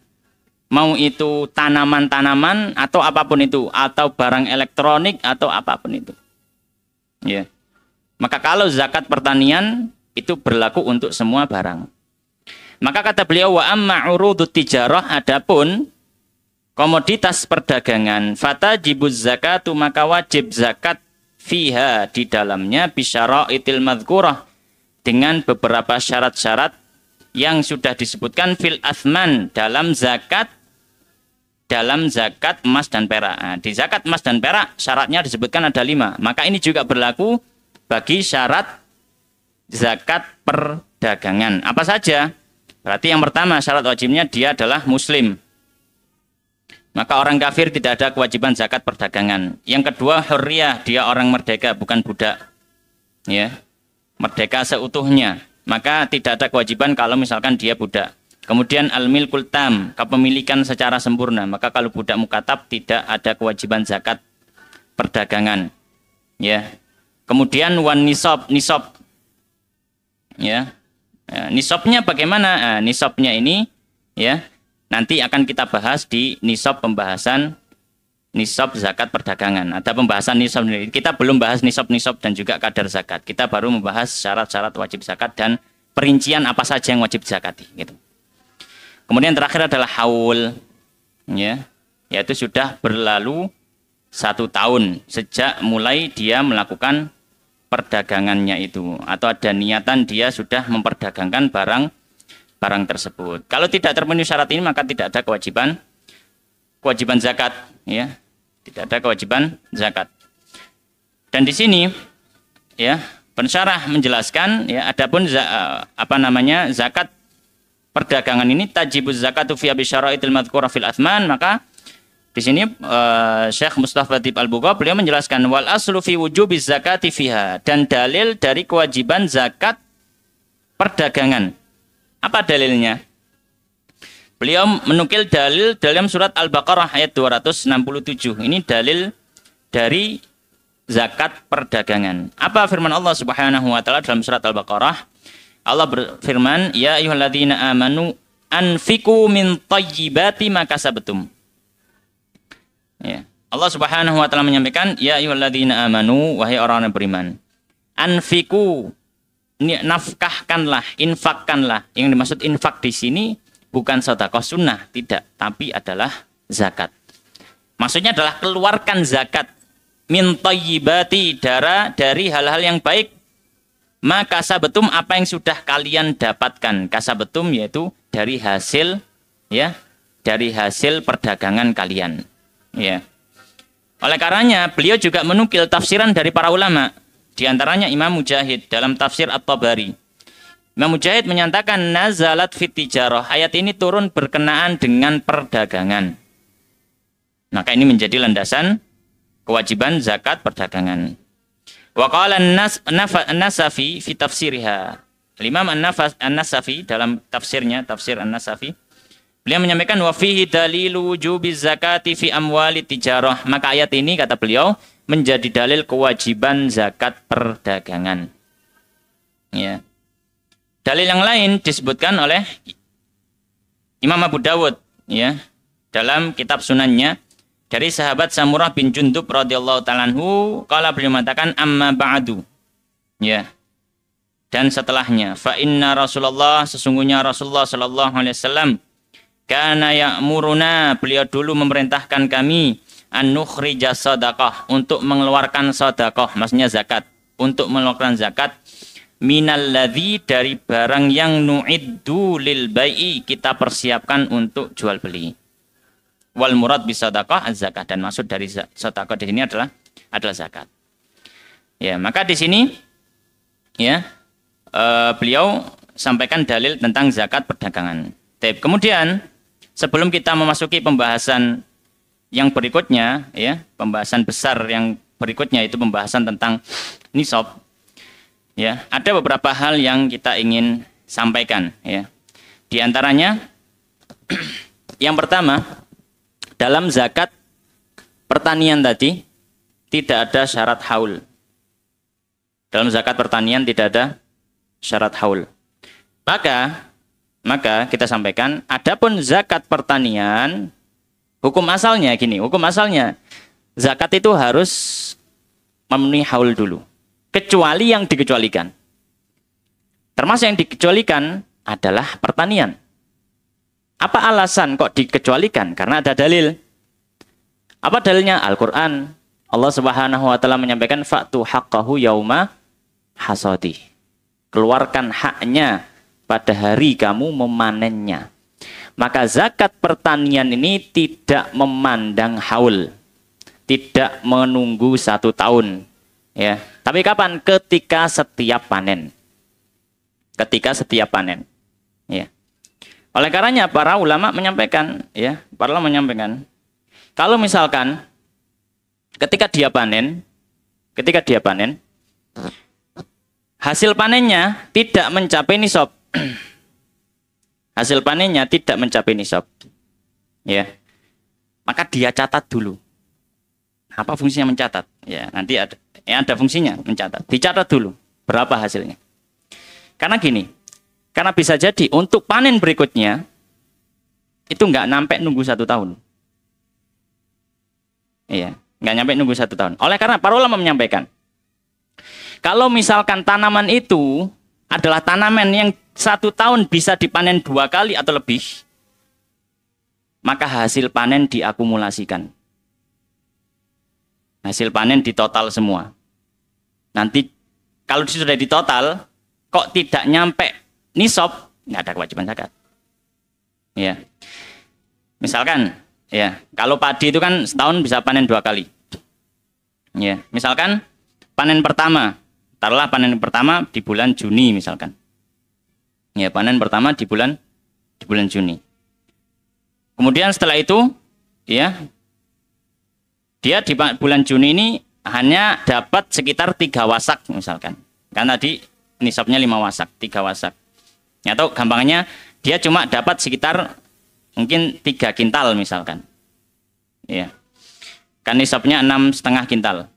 mau itu tanaman-tanaman atau apapun itu, atau barang elektronik atau apapun itu. Ya. Maka kalau zakat pertanian itu berlaku untuk semua barang. Maka kata beliau wa amma urudut tijarah, adapun komoditas perdagangan, fatajibuz zakatu, maka wajib zakat fiha di dalamnya bisyaraitil madhkurah, dengan beberapa syarat-syarat yang sudah disebutkan fil athman, dalam zakat emas dan perak. Nah, di zakat emas dan perak syaratnya disebutkan ada 5. Maka ini juga berlaku bagi syarat zakat perdagangan. Apa saja? Berarti yang pertama syarat wajibnya dia adalah muslim. Maka orang kafir tidak ada kewajiban zakat perdagangan. Yang kedua hurriyah, dia orang merdeka, bukan budak. Ya. Merdeka seutuhnya. Maka tidak ada kewajiban kalau misalkan dia budak. Kemudian al-milkul tam, kepemilikan secara sempurna. Maka kalau budak mukatab tidak ada kewajiban zakat perdagangan. Ya. Kemudian wan nisab. Ya. Nisabnya bagaimana? Nisabnya ini ya. Nanti akan kita bahas di nisab pembahasan nisab zakat perdagangan. Ada pembahasan nisab sendiri. Kita belum bahas nisab-nisab dan juga kadar zakat. Kita baru membahas syarat-syarat wajib zakat dan perincian apa saja yang wajib zakati gitu. Kemudian terakhir adalah haul, ya, yaitu sudah berlalu 1 tahun sejak mulai dia melakukan perdagangannya itu, atau ada niatan dia sudah memperdagangkan barang tersebut. Kalau tidak terpenuhi syarat ini maka tidak ada kewajiban zakat, ya, tidak ada kewajiban zakat. Dan di sini, ya, pensyarah menjelaskan, ya, adapun zakat perdagangan ini tajibuz zakatu fi bisyaraitil madhkurah fil athman, maka di sini Syekh Mustafa Tib Al-Bugha beliau menjelaskan wal aslu fi wujubiz zakati fiha, dan dalil dari kewajiban zakat perdagangan. Apa dalilnya? Beliau menukil dalil dalam surat Al-Baqarah ayat 267. Ini dalil dari zakat perdagangan. Apa firman Allah Subhanahu wa taala dalam surat Al-Baqarah? Allah berfirman, ya ayyuhalladzina amanu anfiqu min thayyibati ma kasabtum. Ya. Allah Subhanahu wa taala menyampaikan, ya ayyuhalladzina amanu, wahai orang yang beriman. Anfiqu, nafkahkanlah, infakkanlah. Yang dimaksud infak di sini bukan sedekah sunnah, tidak, tapi adalah zakat. Maksudnya adalah keluarkan zakat min thayyibati, dari hal-hal yang baik. Maka kasabetum, apa yang sudah kalian dapatkan. Kasabetum yaitu dari hasil, ya, dari hasil perdagangan kalian. Ya. Oleh karenanya beliau juga menukil tafsiran dari para ulama, di antaranya Imam Mujahid dalam tafsir At-Tabari. Imam Mujahid menyatakan nazalat fit tijarah, ayat ini turun berkenaan dengan perdagangan. Maka ini menjadi landasan kewajiban zakat perdagangan. Wa qala an-Nasafi fi tafsiriha. Imam An-Nasafi dalam tafsirnya, tafsir An-Nasafi, beliau menyampaikan wa fihi dalilu wujubiz zakati fi amwali tijarah. Maka ayat ini, kata beliau, menjadi dalil kewajiban zakat perdagangan. Ya. Dalil yang lain disebutkan oleh Imam Abu Dawud, ya, dalam kitab sunannya dari sahabat Samurah bin Jundub radhiyallahu ta'ala anhu, qala beliau mengatakan amma ba'du. Ya. Dan setelahnya, fa inna Rasulullah, sesungguhnya Rasulullah sallallahu alaihi wasallam, kana ya'muruna, beliau dulu memerintahkan kami an nukhrija shadaqah, untuk mengeluarkan sedekah, maksudnya zakat, untuk mengeluarkan zakat minal ladzi, dari barang yang nu'iddu lil bai'i, kita persiapkan untuk jual beli. Wal murad bis shadaqah az-zakah, dan maksud dari sedekah di sini adalah zakat. Ya, maka di sini, ya, beliau sampaikan dalil tentang zakat perdagangan. Kemudian sebelum kita memasuki pembahasan yang berikutnya, ya, pembahasan besar yang berikutnya, itu pembahasan tentang nisab, ya, ada beberapa hal yang kita ingin sampaikan, ya. Di antaranya yang pertama, dalam zakat pertanian tadi tidak ada syarat haul. Dalam zakat pertanian tidak ada syarat haul. Maka kita sampaikan, adapun zakat pertanian, hukum asalnya gini, hukum asalnya zakat itu harus memenuhi haul dulu, kecuali yang dikecualikan. Termasuk yang dikecualikan adalah pertanian. Apa alasan kok dikecualikan? Karena ada dalil. Apa dalilnya? Al-Quran. Allah Subhanahu wa taala menyampaikan fa'tu haqqahu yauma hasadi. Keluarkan haknya pada hari kamu memanennya. Maka zakat pertanian ini tidak memandang haul, tidak menunggu 1 tahun, ya. Tapi kapan? Ketika setiap panen. Ketika setiap panen, ya. Oleh karenanya para ulama menyampaikan, ya, para ulama menyampaikan, kalau misalkan ketika dia panen, hasil panennya tidak mencapai nisab, hasil panennya tidak mencapai nisab, ya, maka dia catat dulu. Apa fungsinya mencatat? Ya, nanti ada fungsinya mencatat. Dicatat dulu berapa hasilnya. Karena gini, karena bisa jadi untuk panen berikutnya itu nggak sampai nunggu 1 tahun. Iya, nggak nyampe nunggu 1 tahun. Oleh karena para ulama menyampaikan, kalau misalkan tanaman itu adalah tanaman yang 1 tahun bisa dipanen 2 kali atau lebih, maka hasil panen diakumulasikan. Hasil panen ditotal semua. Nanti kalau sudah ditotal, kok tidak nyampe nisab, nggak ada kewajiban zakat. Ya, misalkan, ya kalau padi itu kan setahun bisa panen 2 kali. Ya, misalkan panen pertama, taruhlah panen pertama di bulan Juni misalkan. Ya, panen pertama di bulan Juni. Kemudian setelah itu, ya, dia di bulan Juni ini hanya dapat sekitar 3 wasak misalkan. Karena tadi nisabnya 5 wasak, 3 wasak. Atau gampangnya dia cuma dapat sekitar mungkin 3 kintal misalkan. Ya. Kan nisabnya 6,5 kintal.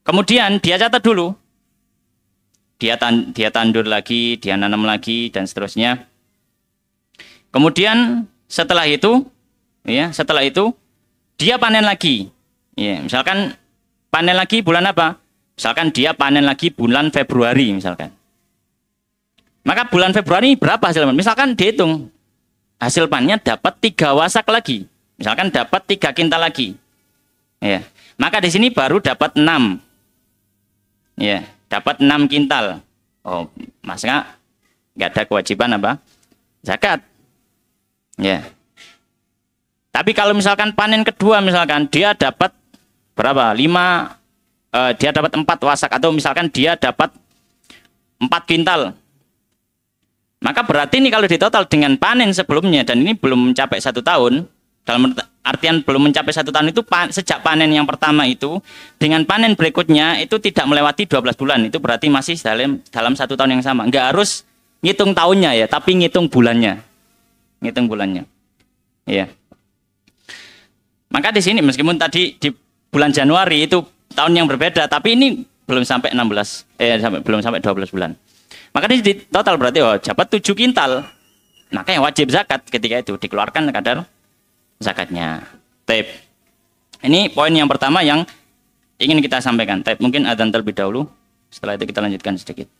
Kemudian dia catat dulu. Dia tandur lagi, dia nanam lagi dan seterusnya. Kemudian setelah itu, ya, dia panen lagi. Ya, misalkan panen lagi bulan apa? Misalkan dia panen lagi bulan Februari misalkan. Maka bulan Februari berapa hasil panen? Misalkan dihitung hasil panennya dapat 3 wasak lagi. Misalkan dapat 3 kintal lagi. Ya. Maka di sini baru dapat 6. Ya, dapat 6 kintal. Oh, Mas nggak ada kewajiban apa? Zakat. Ya. Tapi kalau misalkan panen kedua misalkan dia dapat berapa? 5, dia dapat 4 wasak atau misalkan dia dapat 4 kintal. Maka berarti ini kalau ditotal dengan panen sebelumnya dan ini belum mencapai 1 tahun, dalam artian belum mencapai 1 tahun itu sejak panen yang pertama itu dengan panen berikutnya itu tidak melewati 12 bulan. Itu berarti masih dalam 1 tahun yang sama. Nggak harus ngitung tahunnya ya, tapi ngitung bulannya. Ngitung bulannya. Iya. Maka di sini meskipun tadi di bulan Januari itu tahun yang berbeda, tapi ini belum sampai 12 bulan. Maka di total berarti dapat 7 kintal. Maka yang wajib zakat ketika itu dikeluarkan kadar zakatnya. Taib. Ini poin yang pertama yang ingin kita sampaikan. Taib, mungkin adzan terlebih dahulu. Setelah itu kita lanjutkan sedikit.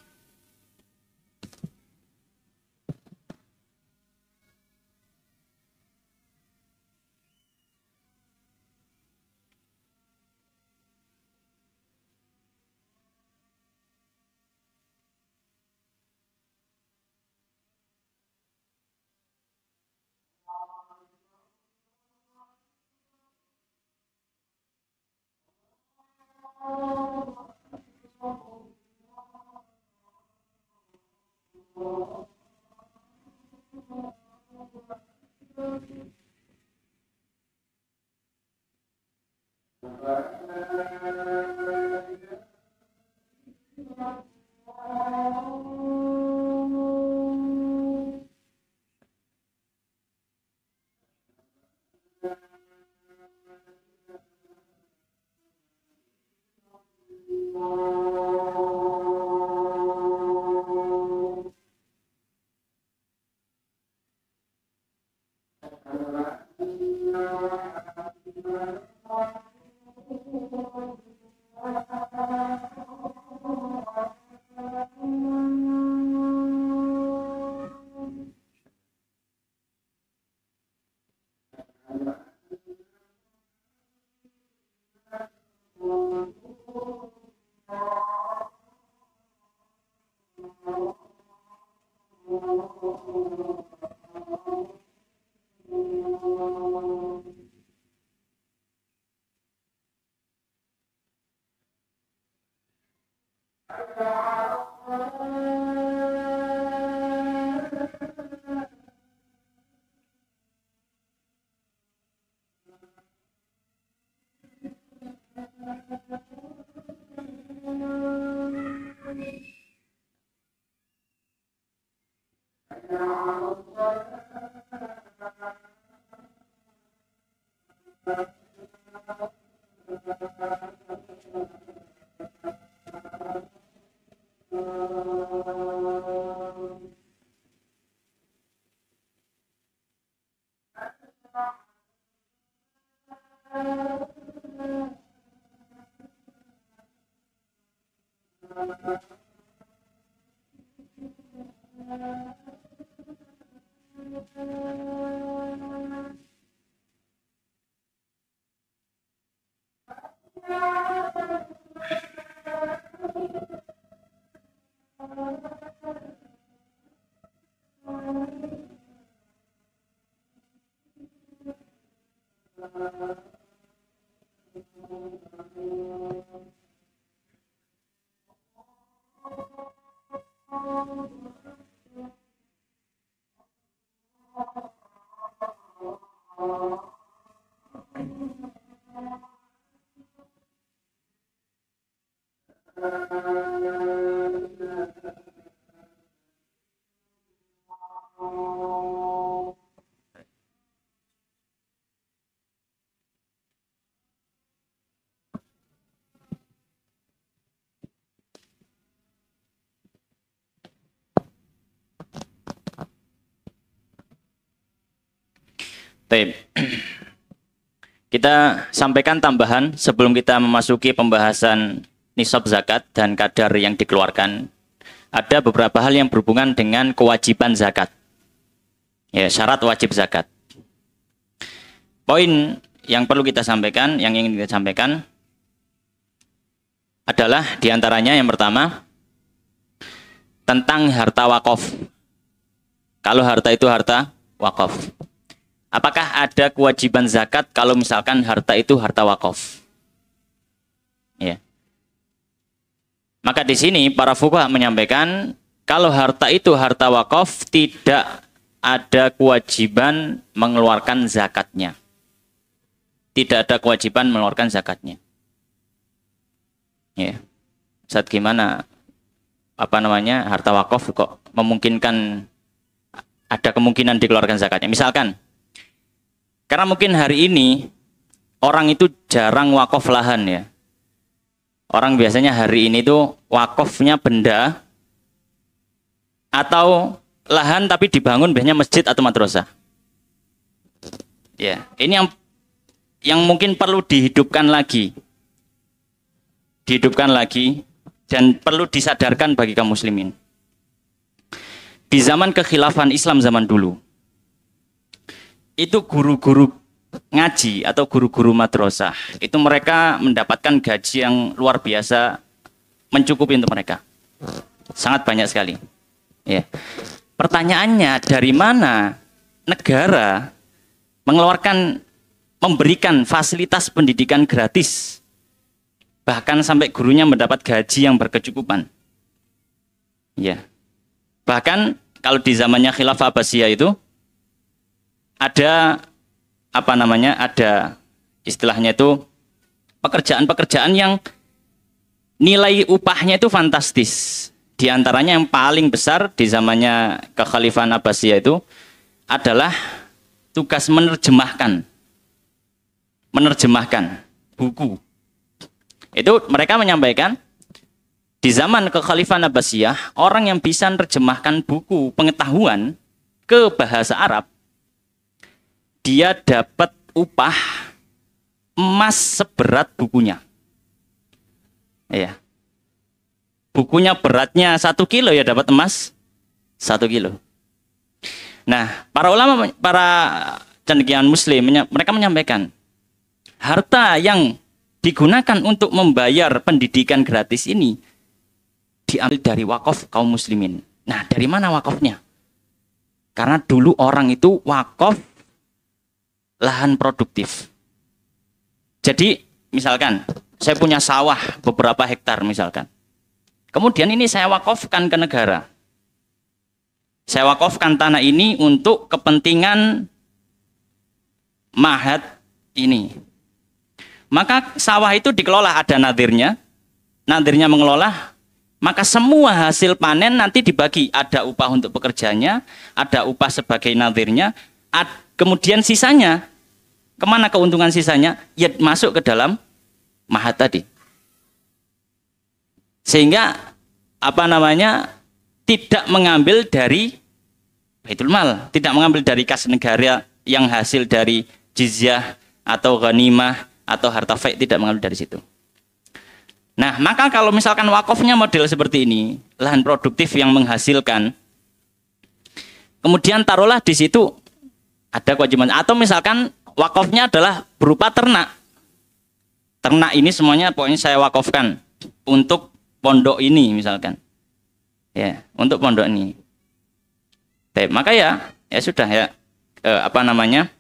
Baik. Kita sampaikan tambahan sebelum kita memasuki pembahasan nisab zakat dan kadar yang dikeluarkan. Ada beberapa hal yang berhubungan dengan kewajiban zakat. Ya, syarat wajib zakat. Poin yang perlu kita sampaikan, yang ingin kita sampaikan adalah diantaranya yang pertama tentang harta wakaf. Kalau harta itu harta wakaf. Apakah ada kewajiban zakat kalau misalkan harta itu harta wakaf? Ya. Maka di sini para fuqaha menyampaikan kalau harta itu harta wakaf tidak ada kewajiban mengeluarkan zakatnya. Tidak ada kewajiban mengeluarkan zakatnya. Ya. Saat gimana harta wakaf kok memungkinkan ada kemungkinan dikeluarkan zakatnya. Misalkan karena mungkin hari ini orang itu jarang wakaf lahan ya. Orang biasanya hari ini tuh wakafnya benda atau lahan tapi dibangun biasanya masjid atau madrasah. Ya, ini yang mungkin perlu dihidupkan lagi. Dihidupkan lagi dan perlu disadarkan bagi kaum muslimin. Di zaman kekhilafan Islam zaman dulu, itu guru-guru ngaji atau guru-guru madrasah itu mereka mendapatkan gaji yang luar biasa, mencukupi untuk mereka, sangat banyak sekali. Ya. Pertanyaannya, dari mana negara memberikan fasilitas pendidikan gratis, bahkan sampai gurunya mendapat gaji yang berkecukupan? Ya. Bahkan kalau di zamannya Khilafah Abbasiyah itu ada ada istilahnya itu pekerjaan-pekerjaan yang nilai upahnya itu fantastis. Di antaranya yang paling besar di zamannya kekhalifahan Abbasiyah itu adalah tugas menerjemahkan buku. Itu mereka menyampaikan di zaman kekhalifahan Abbasiyah, orang yang bisa menerjemahkan buku pengetahuan ke bahasa Arab, dia dapat upah emas seberat bukunya. Ya. Bukunya beratnya 1 kilo ya dapat emas 1 kilo. Nah, para ulama, para cendekiawan muslim, mereka menyampaikan harta yang digunakan untuk membayar pendidikan gratis ini diambil dari wakaf kaum muslimin. Nah, dari mana wakafnya? Karena dulu orang itu wakaf lahan produktif. Jadi misalkan saya punya sawah beberapa hektar misalkan. Kemudian ini saya wakafkan ke negara. Saya wakafkan tanah ini untuk kepentingan ma'had ini. Maka sawah itu dikelola, ada nadirnya. Nadirnya mengelola, maka semua hasil panen nanti dibagi. Ada upah untuk pekerjanya, ada upah sebagai nadirnya, kemudian sisanya kemana keuntungan sisanya? Ya masuk ke dalam ma'had tadi. Sehingga tidak mengambil dari Baitul Mal, tidak mengambil dari kas negara yang hasil dari jizyah atau ghanimah atau harta fai, tidak mengambil dari situ. Nah, maka kalau misalkan wakafnya model seperti ini, lahan produktif yang menghasilkan, kemudian taruhlah di situ ada kewajiban, atau misalkan wakafnya adalah berupa ternak. Ternak ini semuanya pokoknya saya wakafkan untuk pondok ini misalkan. Ya, untuk pondok ini. Maka ya sudah ya, apa namanya?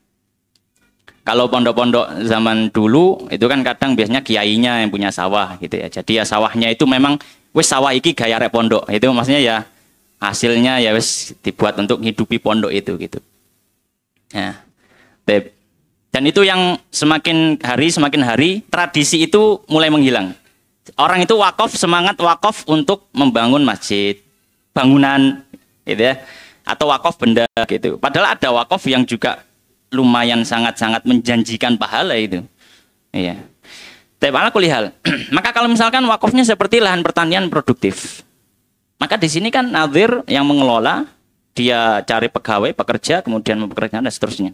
Kalau pondok-pondok zaman dulu itu kan kadang biasanya kiainya yang punya sawah gitu ya. Jadi ya sawahnya itu memang wis sawah iki gaya rek pondok. Itu maksudnya ya hasilnya ya wis dibuat untuk hidupi pondok itu gitu. Ya. Dan itu yang semakin hari tradisi itu mulai menghilang. Orang itu wakaf, semangat wakaf untuk membangun masjid, bangunan gitu ya, atau wakaf benda gitu. Padahal ada wakaf yang juga lumayan sangat-sangat menjanjikan pahala itu. Iya. Tapi ala kulihal. Maka kalau misalkan wakafnya seperti lahan pertanian produktif, maka di sini kan nazir yang mengelola, dia cari pegawai, pekerja, kemudian mempekerjakan dan seterusnya.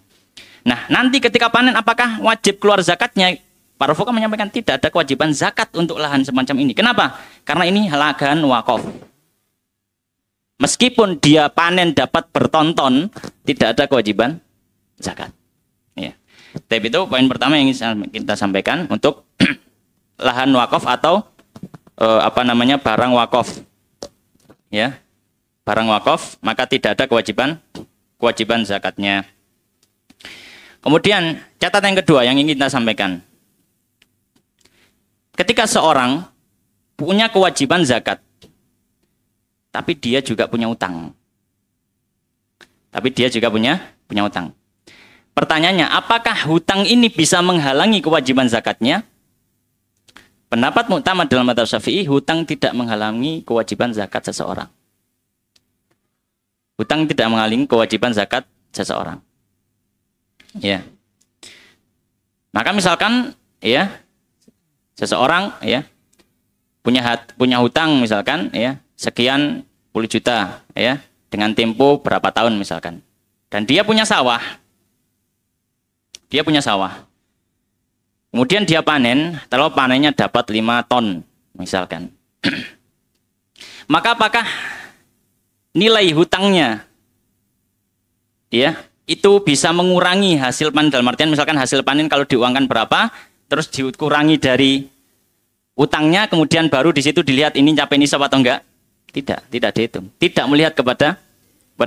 Nah, nanti ketika panen apakah wajib keluar zakatnya? Para fuqaha menyampaikan tidak ada kewajiban zakat untuk lahan semacam ini. Kenapa? Karena ini lahan wakaf. Meskipun dia panen dapat bertonton, tidak ada kewajiban zakat. Ya. Tapi itu poin pertama yang ingin kita sampaikan untuk lahan wakaf atau apa namanya barang wakaf. Ya. Barang wakaf, maka tidak ada kewajiban zakatnya. Kemudian catatan yang kedua yang ingin kita sampaikan. Ketika seorang punya kewajiban zakat, tapi dia juga punya utang. Punya utang. Pertanyaannya, apakah hutang ini bisa menghalangi kewajiban zakatnya? Pendapat muktamad dalam mazhab Syafi'i, hutang tidak menghalangi kewajiban zakat seseorang. Hutang tidak menghalangi kewajiban zakat seseorang. Ya. Maka misalkan ya seseorang ya punya hutang misalkan ya sekian puluh juta ya dengan tempo berapa tahun misalkan. Dan dia punya sawah. Kemudian dia panen, kalau panennya dapat 5 ton misalkan. Maka apakah nilai hutangnya ya itu bisa mengurangi hasil panen, dalam artian misalkan hasil panen kalau diuangkan berapa, terus dikurangi dari utangnya, kemudian baru di situ dilihat ini capai nisab atau enggak? Tidak dihitung. Tidak melihat kepada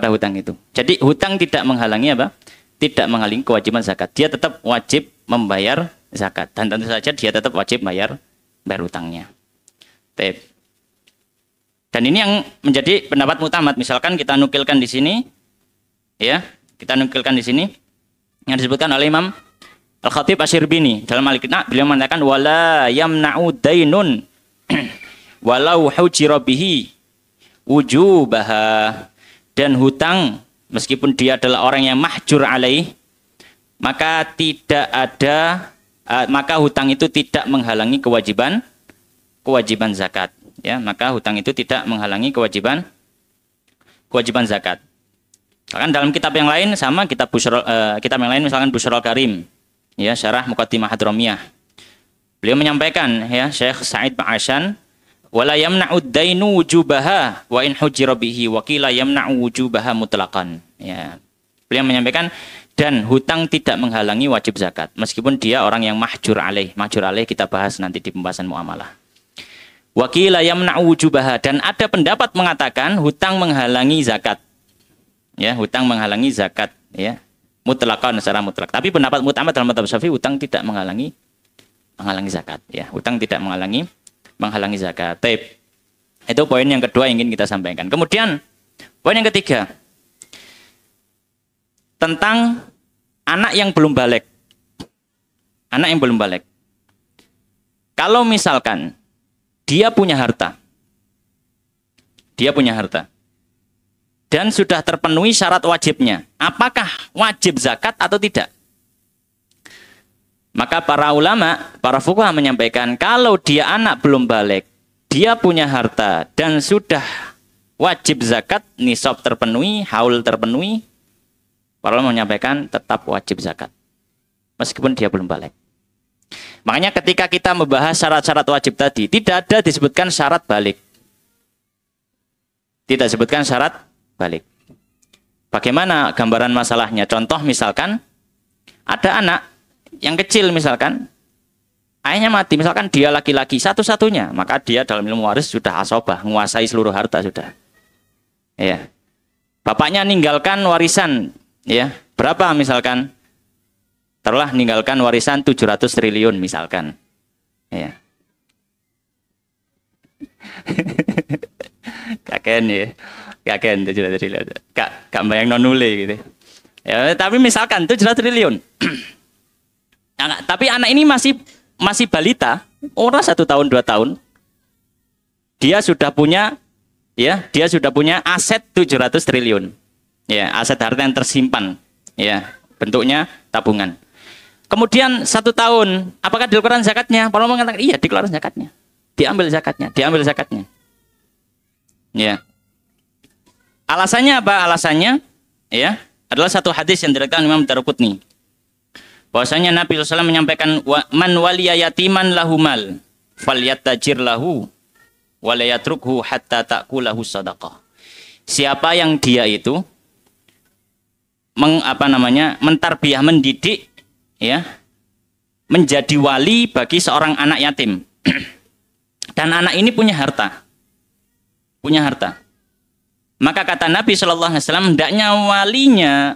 hutang itu. Jadi hutang tidak menghalangi apa? Tidak menghalangi kewajiban zakat. Dia tetap wajib membayar zakat, dan tentu saja dia tetap wajib bayar hutangnya. Dan ini yang menjadi pendapat muktamad. Misalkan kita nukilkan di sini, ya. Kita nukilkan di sini yang disebutkan oleh Imam Al-Khatib Asy-Syirbini dalam Al-Iqna', beliau mengatakan wala yamna'u dainun walau hujira bihi wujubaha, dan hutang meskipun dia adalah orang yang mahjur alaih, maka maka hutang itu tidak menghalangi kewajiban zakat, ya. Maka hutang itu tidak menghalangi kewajiban zakat. Bahkan dalam kitab yang lain sama, kitab yang lain misalkan Busyrul Karim, ya, Syarah Muqaddimah Hadramiyah. Beliau menyampaikan, ya, Syekh Sa'id Ba'asyan, wala yamna'u dainu wujubaha wa in hujira bihi wa qila yamna'u wujubaha mutlaqan. Ya. Beliau menyampaikan, dan hutang tidak menghalangi wajib zakat meskipun dia orang yang mahjur alaih. Mahjur alaih kita bahas nanti di pembahasan muamalah. Wa qila yamna'u wujubaha, dan ada pendapat mengatakan hutang menghalangi zakat. Ya, hutang menghalangi zakat, ya, mutlaqan, secara mutlak. Tapi pendapat muktamad dalam mazhab Syafi'i, hutang tidak menghalangi zakat, ya. Hutang tidak menghalangi zakat. Itu poin yang kedua yang ingin kita sampaikan. Kemudian poin yang ketiga tentang anak yang belum balik. Kalau misalkan dia punya harta dan sudah terpenuhi syarat wajibnya, apakah wajib zakat atau tidak? Maka para ulama, para fuqaha menyampaikan, kalau dia anak belum balik, dia punya harta dan sudah wajib zakat, nisab terpenuhi, haul terpenuhi, para ulama menyampaikan tetap wajib zakat meskipun dia belum balik. Makanya ketika kita membahas syarat-syarat wajib tadi, tidak ada disebutkan syarat balik. Tidak disebutkan syarat balik. Bagaimana gambaran masalahnya? Contoh misalkan ada anak yang kecil misalkan, ayahnya mati, misalkan dia laki-laki satu-satunya, maka dia dalam ilmu waris sudah asobah, menguasai seluruh harta sudah. Ya. Bapaknya ninggalkan warisan, ya. Berapa misalkan? Taruhlah ninggalkan warisan 700 triliun misalkan. Ya. Kaken ya. Kaken 700 triliun. Gak bayang nonule gitu. Ya, tapi misalkan 700 triliun. Tapi anak ini masih balita, orang 1 tahun 2 tahun. Dia sudah punya aset 700 triliun. Ya, aset harta yang tersimpan. Ya, bentuknya tabungan. Kemudian 1 tahun, apakah dikeluarkan zakatnya? Para ulama mengatakan iya, dikeluarkan zakatnya. Diambil zakatnya. Ya. Alasannya apa? Alasannya ya, adalah satu hadis yang diriwayatkan Imam Daruqutni. Bahwasanya Nabi SAW menyampaikan man waliya yatiman lahumal falyatajir lahu wa la yatrukhu hatta ta'kulahu sadaqah. Siapa yang dia itu mentarbiyah, mendidik ya, menjadi wali bagi seorang anak yatim. Dan anak ini punya harta. Maka kata Nabi SAW, hendaknya walinya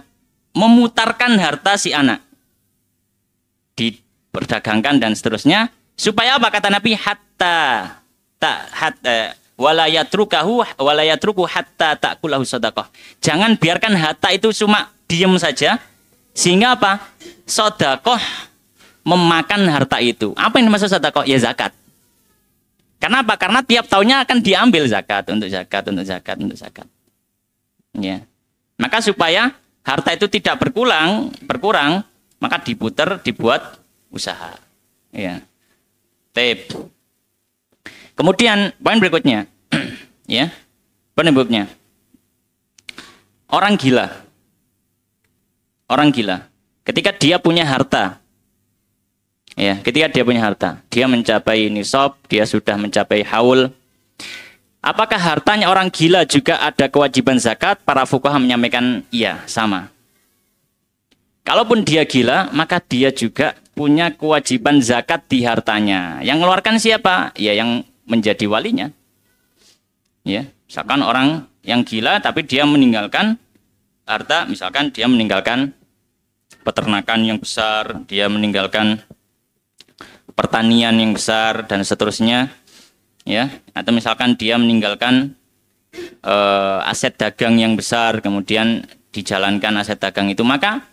memutarkan harta si anak. Diperdagangkan dan seterusnya. Supaya apa kata Nabi? Wala yatruku hatta ta'kulahu sadaqah. Jangan biarkan harta itu cuma diem saja. Sehingga apa? Sedekah memakan harta itu. Apa yang dimaksud sedekah? Ya zakat. Kenapa? Karena tiap tahunnya akan diambil zakat. Ya. Maka supaya harta itu tidak berkurang, maka dibuat usaha. Ya. Tip. Kemudian poin berikutnya, ya, poin berikutnya, orang gila, ketika dia punya harta, ya, dia mencapai nisab, dia sudah mencapai haul. Apakah hartanya orang gila juga ada kewajiban zakat? Para fuqaha menyampaikan iya, sama. Kalaupun dia gila, maka dia juga punya kewajiban zakat di hartanya. Yang mengeluarkan siapa? Ya, yang menjadi walinya. Ya, misalkan orang yang gila tapi dia meninggalkan harta, misalkan dia meninggalkan peternakan yang besar, dia meninggalkan pertanian yang besar dan seterusnya. Ya, atau misalkan dia meninggalkan aset dagang yang besar, kemudian dijalankan aset dagang itu, maka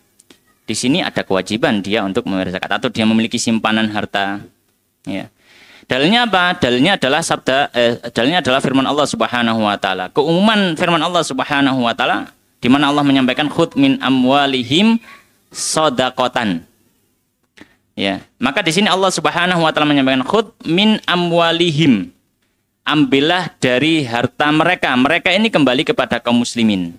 di sini ada kewajiban dia untuk membayar zakat, atau dia memiliki simpanan harta. Ya. Dalilnya apa? Dalilnya adalah firman Allah Subhanahu wa taala. Keumuman firman Allah Subhanahu wa taala di mana Allah menyampaikan khudz min amwalihim shadaqatan. Ya, maka di sini Allah Subhanahu wa taala menyampaikan khudz min amwalihim. Ambillah dari harta mereka. Mereka ini kembali kepada kaum muslimin.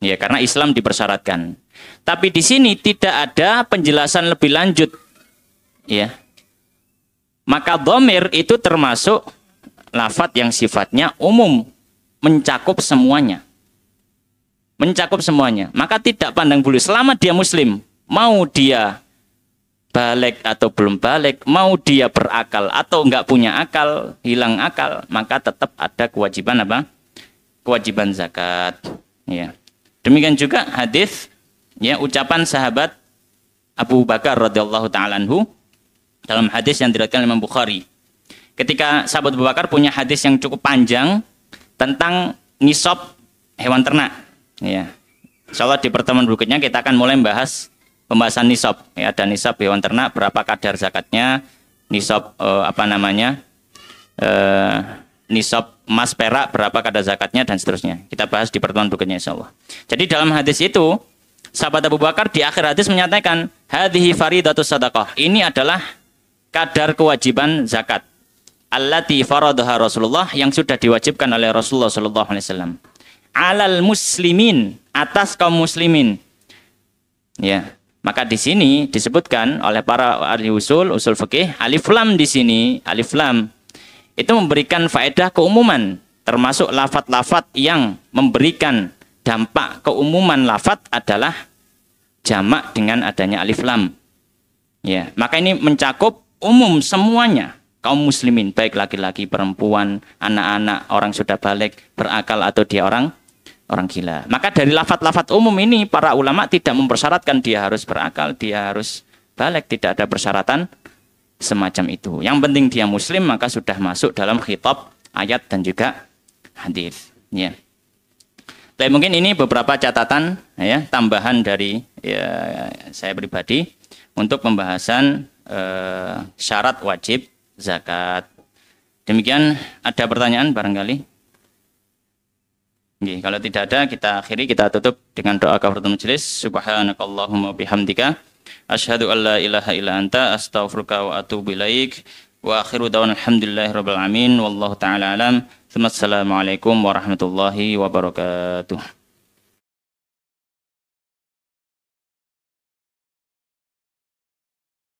Ya, karena Islam dipersyaratkan. Tapi di sini tidak ada penjelasan lebih lanjut. Ya. Maka dhamir itu termasuk lafadz yang sifatnya umum, mencakup semuanya. Maka tidak pandang bulu selama dia muslim, mau dia balik atau belum balik, mau dia berakal atau enggak punya akal, hilang akal, maka tetap ada kewajiban apa? Kewajiban zakat. Ya. Demikian juga hadis, ya, ucapan sahabat Abu Bakar radhiyallahu taala anhu dalam hadis yang diriwayatkan Imam Bukhari. Ketika sahabat Abu Bakar punya hadis yang cukup panjang tentang nisab hewan ternak. Ya. Insyaallah di pertemuan berikutnya kita akan mulai membahas pembahasan nisab. Ya, ada nisab hewan ternak, berapa kadar zakatnya, nisab nisab emas perak, berapa kadar zakatnya dan seterusnya. Kita bahas di pertemuan berikutnya insyaallah. Jadi dalam hadis itu sahabat Abu Bakar di akhir hadis menyatakan hadhihi faridatus sadaqah. Ini adalah kadar kewajiban zakat. Allati faradaha Rasulullah, yang sudah diwajibkan oleh Rasulullah sallallahu alaihi wasallam. Alal muslimin, atas kaum muslimin. Ya. Maka di sini disebutkan oleh para ahli usul fikih, alif lam di sini, alif lam itu memberikan faedah keumuman, termasuk lafadz-lafadz yang memberikan dampak keumuman lafadz adalah jamak dengan adanya alif lam. Ya, maka ini mencakup umum semuanya, kaum muslimin, baik laki-laki, perempuan, anak-anak, orang sudah balik, berakal atau dia orang gila. Maka dari lafat-lafat umum ini para ulama tidak mempersyaratkan dia harus berakal, dia harus balik, tidak ada persyaratan semacam itu. Yang penting dia muslim maka sudah masuk dalam khitab ayat dan juga hadis. Ya. Tapi mungkin ini beberapa catatan ya, tambahan dari saya pribadi untuk pembahasan syarat wajib zakat. Demikian, ada pertanyaan barangkali? Oke, kalau tidak ada kita akhiri, kita tutup dengan doa kafaratul majelis. Subhanakallahumma bihamdika asyhadu an la ilaha illa anta astaghfiruka wa atubu ilaik. Wa akhiru da'wana alhamdulillahirabbil alamin wallahu taala alam. Assalamualaikum warahmatullahi wabarakatuh.